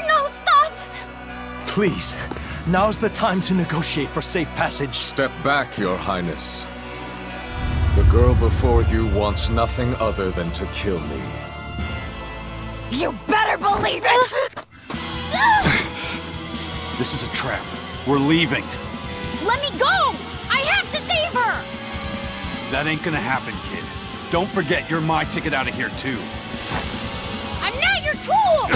No, stop! Please, now's the time to negotiate for safe passage. Step back, Your Highness. The girl before you wants nothing other than to kill me. You better believe it! This is a trap. We're leaving. Let me go! I have to save her! That ain't gonna happen, kid. Don't forget you're my ticket out of here, too. I'm not your tool!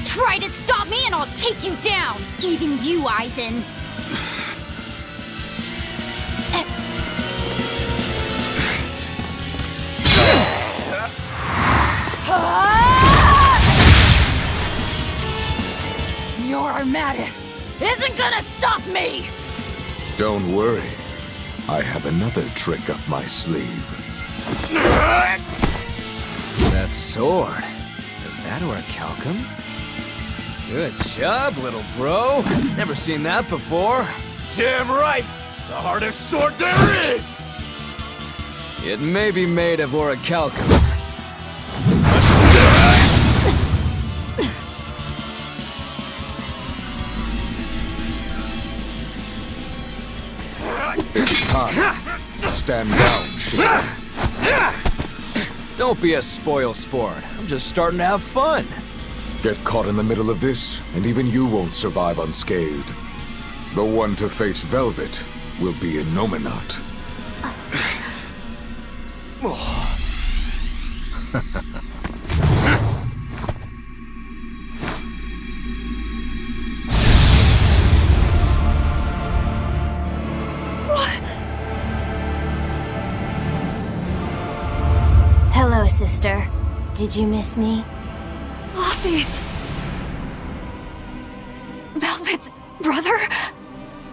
Try to stop me and I'll take you down! Even you, Eisen! Mattis isn't gonna stop me! Don't worry. I have another trick up my sleeve. That sword. Is that orichalcum? Good job, little bro. Never seen that before. Damn right! The hardest sword there is! It may be made of orichalcum. It's time. Stand down, Shaper. Don't be a spoil sport. I'm just starting to have fun. Get caught in the middle of this, and even you won't survive unscathed. The one to face Velvet will be Innominat. Hello, sister. Did you miss me? Laffy! Velvet's brother?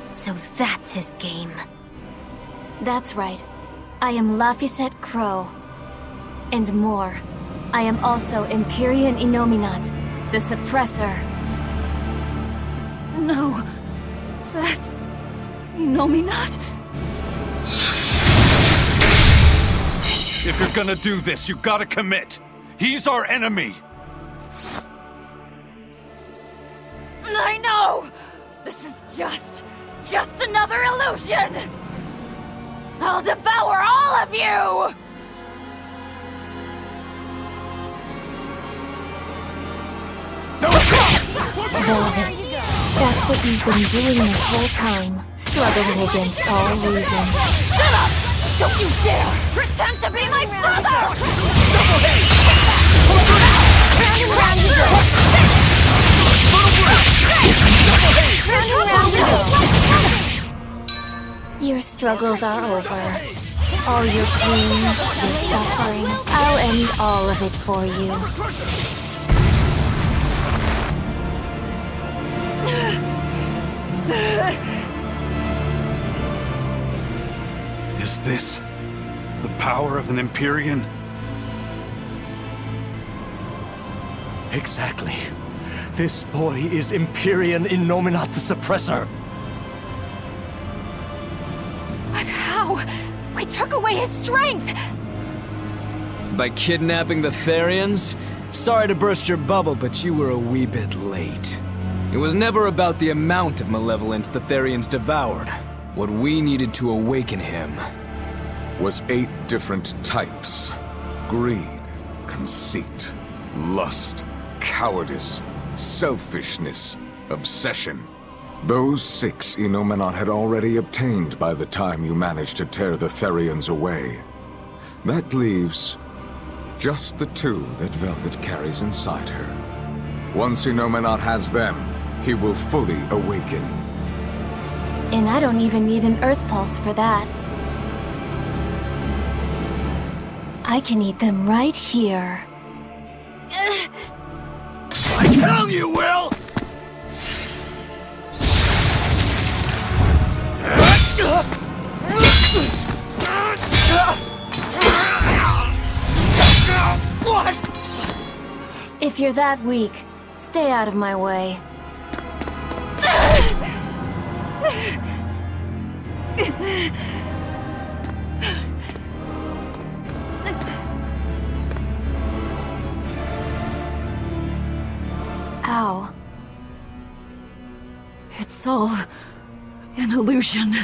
So that's his game. That's right. I am Laphicet Crow. And more. I am also Empyrean Innominat, the Suppressor. No. That's... Innominat? If you're gonna do this, you gotta commit. He's our enemy. I know! This is just another illusion! I'll devour all of you! Velvet, that's what you've been doing this whole time. Struggling against all reason. Shut up! Don't you dare pretend to be my brother! Round and round you go. Round and round you go. Your struggles are over. All your pain, your suffering, I'll end all of it for you. Is this the power of an Empyrean? Exactly. This boy is Empyrean Innominat the Suppressor. But how? We took away his strength! By kidnapping the Therians? Sorry to burst your bubble, but you were a wee bit late. It was never about the amount of malevolence the Therians devoured. What we needed to awaken him was 8 different types. Greed, conceit, lust, cowardice, selfishness, obsession. Those 6 Innominat had already obtained by the time you managed to tear the Therians away. That leaves just the 2 that Velvet carries inside her. Once Innominat has them, he will fully awaken. And I don't even need an Earth Pulse for that. I can eat them right here. Like hell you will! If you're that weak, stay out of my way. Ow. It's all an illusion.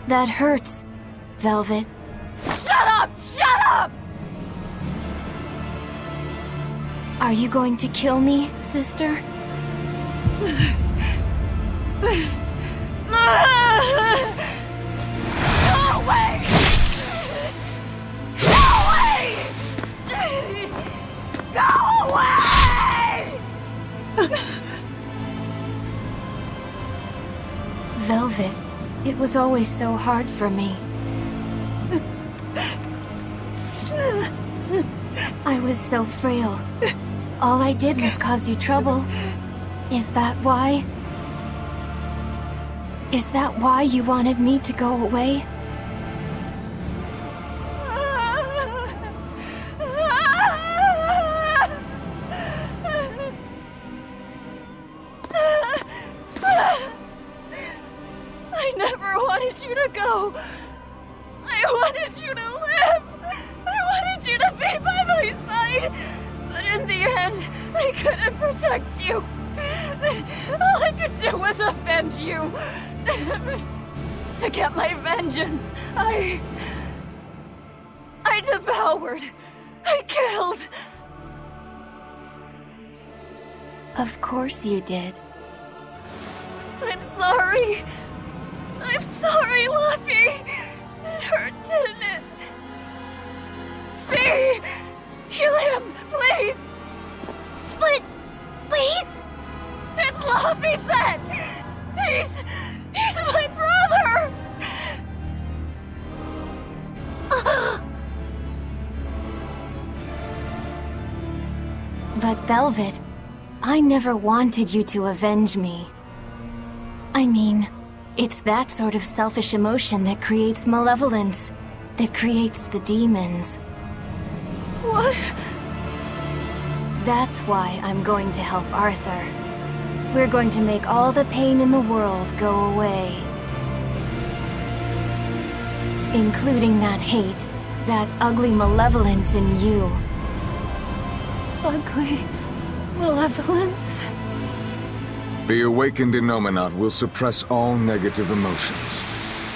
That hurts, Velvet. Shut up! Shut up! Are you going to kill me, sister? Go away! Go away! Go away! Velvet, it was always so hard for me. I was so frail. All I did was cause you trouble. Is that why? Is that why you wanted me to go away? I never wanted you to go. I wanted you to live. I wanted you to be by my side. But in the end, I couldn't protect you. All I could do was avenge you. To get my vengeance, I devoured. I killed. Of course you did. I'm sorry. I'm sorry, Luffy. It hurt, didn't it? Fee! Kill him, please! But he's... It's Luffy said! He's my brother! But Velvet, I never wanted you to avenge me. I mean, it's that sort of selfish emotion that creates malevolence, that creates the demons. What? That's why I'm going to help Arthur. We're going to make all the pain in the world go away. Including that hate, that ugly malevolence in you. Ugly malevolence? The awakened Innominat will suppress all negative emotions.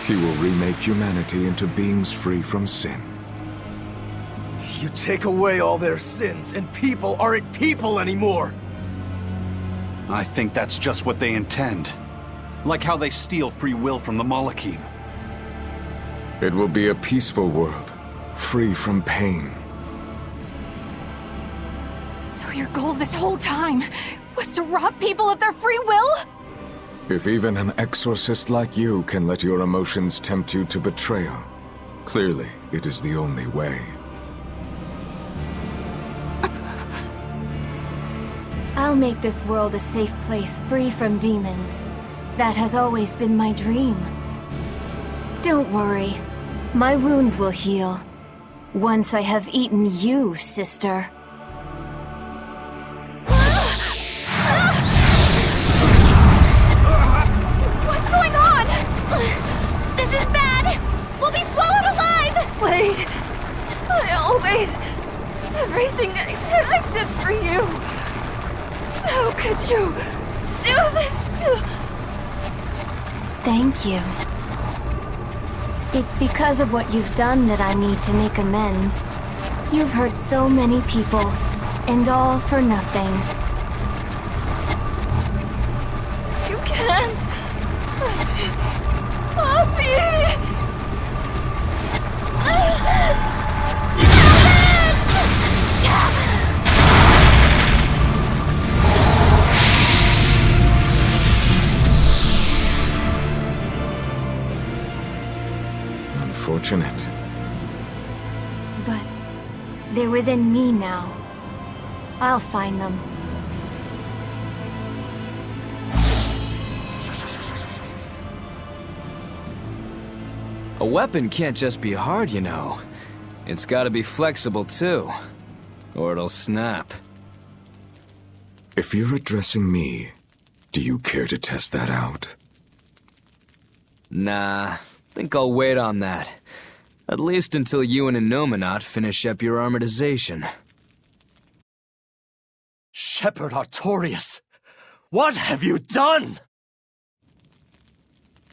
He will remake humanity into beings free from sin. You take away all their sins, and people aren't people anymore! I think that's just what they intend. Like how they steal free will from the Malakim. It will be a peaceful world, free from pain. So your goal this whole time was to rob people of their free will? If even an exorcist like you can let your emotions tempt you to betrayal, clearly it is the only way. I'll make this world a safe place free from demons. That has always been my dream. Don't worry. My wounds will heal. Once I have eaten you, sister. What's going on? This is bad! We'll be swallowed alive! Wait. Everything I did for you. How could you do this to... Thank you. It's because of what you've done that I need to make amends. You've hurt so many people, and all for nothing. You can't... Buffy! Unfortunate. But they're within me now. I'll find them. A weapon can't just be hard, you know. It's gotta be flexible too, or it'll snap. If you're addressing me, do you care to test that out? Nah, think I'll wait on that. At least until you and Innominat finish up your armorization. Shepherd Artorias! What have you done?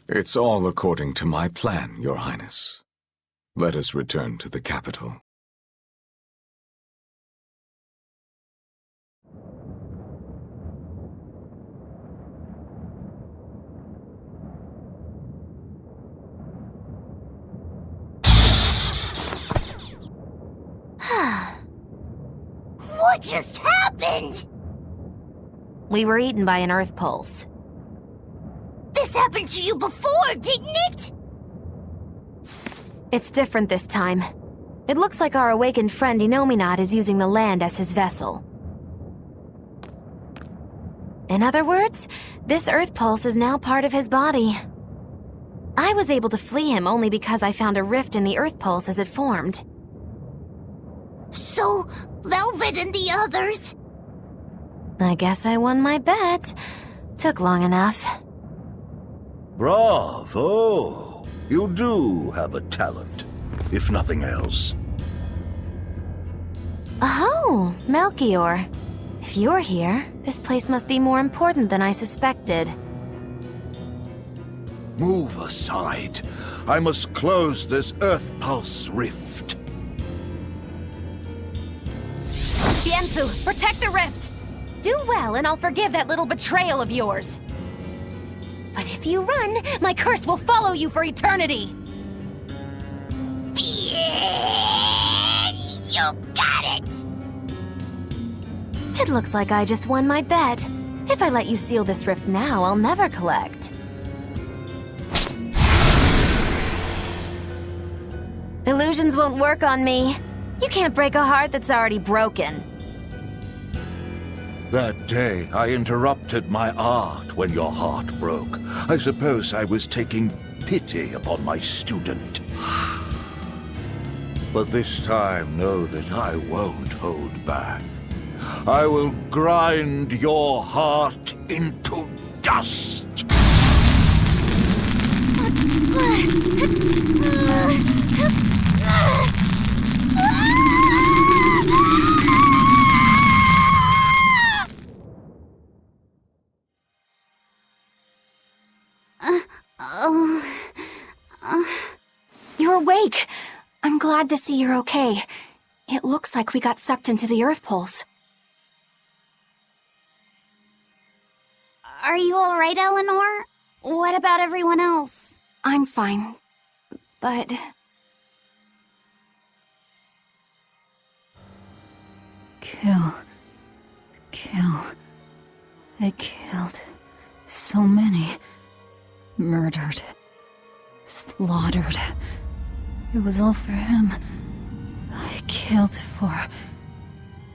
It's all according to my plan, Your Highness. Let us return to the capital. What just happened? We were eaten by an Earth Pulse. This happened to you before, didn't it? It's different this time. It looks like our awakened friend Innominat is using the land as his vessel. In other words, this Earth Pulse is now part of his body. I was able to flee him only because I found a rift in the Earth Pulse as it formed. So, Velvet and the others? I guess I won my bet. Took long enough. Bravo! You do have a talent, if nothing else. Oh, Melchior. If you're here, this place must be more important than I suspected. Move aside. I must close this Earth Pulse rift. Bienfu, protect the rift! Do well, and I'll forgive that little betrayal of yours. But if you run, my curse will follow you for eternity! You got it! It looks like I just won my bet. If I let you seal this rift now, I'll never collect. Illusions won't work on me. You can't break a heart that's already broken. That day, I interrupted my art when your heart broke. I suppose I was taking pity upon my student. But this time, know that I won't hold back. I will grind your heart into dust! You're awake! I'm glad to see you're okay. It looks like we got sucked into the Earth Pulse. Are you alright, Eleanor? What about everyone else? I'm fine, but... Kill. I killed so many. Murdered. Slaughtered. It was all for him. I killed for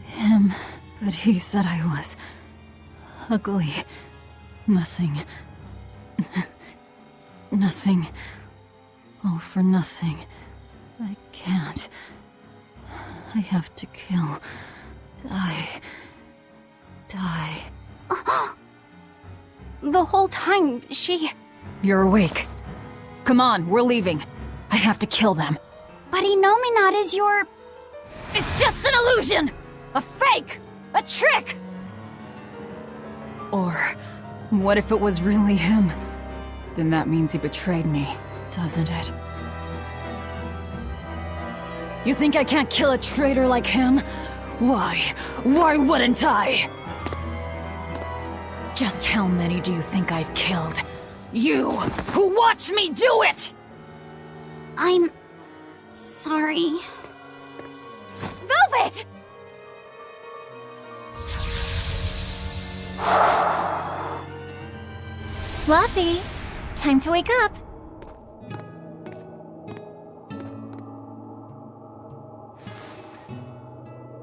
him, but he said I was ugly. Nothing. Nothing. All for nothing. I can't. I have to kill. Die. The whole time, she... You're awake. Come on, we're leaving. I have to kill them. But Inominat is your... It's just an illusion! A fake! A trick! Or, what if it was really him? Then that means he betrayed me, doesn't it? You think I can't kill a traitor like him? Why? Why wouldn't I? Just how many do you think I've killed? You, who watched me do it! I'm... sorry. Velvet! Fluffy, time to wake up.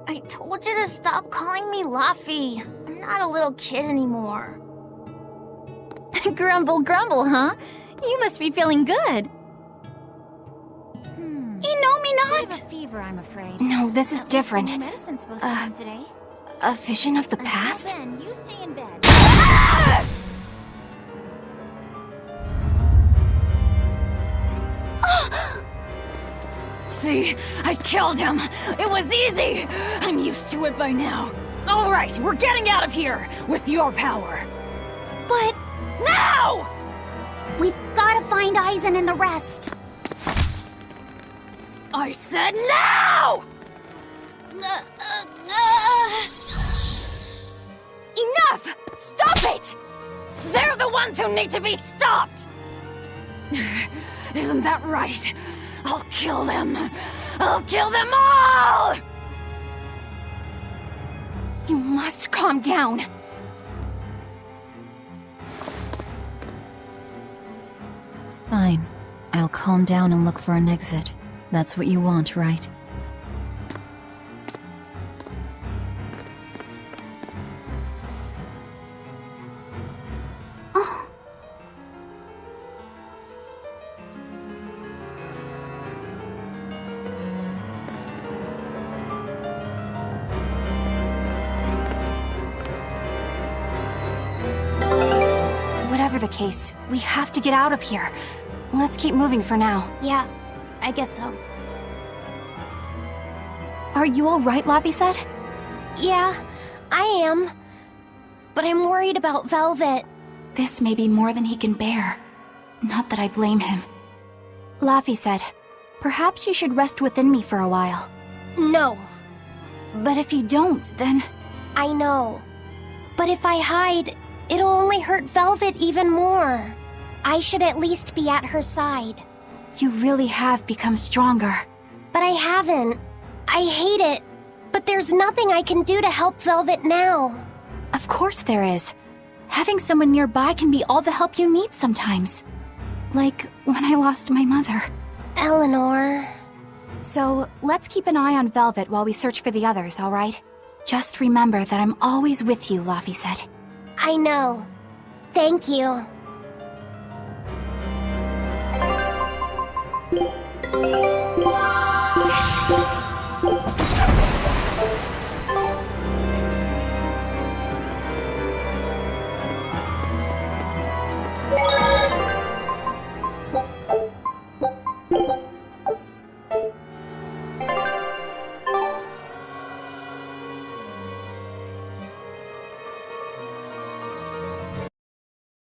I told you to stop calling me Luffy. I'm not a little kid anymore. Grumble, grumble, huh? You must be feeling good. Inominat! I have a fever, I'm afraid. No, this is different. Medicine's supposed to come today. A vision of the past? Then you stay in bed. See? I killed him! It was easy! I'm used to it by now. Alright, we're getting out of here! With your power! But... Now! We've gotta find Aizen and the rest. I said now! Enough! Stop it! They're the ones who need to be stopped! Isn't that right? I'll kill them! I'll kill them all! You must calm down. Fine. I'll calm down and look for an exit. That's what you want, right? Whatever the case, we have to get out of here. Let's keep moving for now. Yeah, I guess so. Are you alright, Laphicet? Yeah, I am. But I'm worried about Velvet. This may be more than he can bear. Not that I blame him. Laphicet, perhaps you should rest within me for a while. No. But if you don't, then... I know. But if I hide, it'll only hurt Velvet even more. I should at least be at her side. You really have become stronger. But I haven't. I hate it. But there's nothing I can do to help Velvet now. Of course there is. Having someone nearby can be all the help you need sometimes. Like when I lost my mother. Eleanor... So, let's keep an eye on Velvet while we search for the others, alright? Just remember that I'm always with you, Laphicet. I know. Thank you.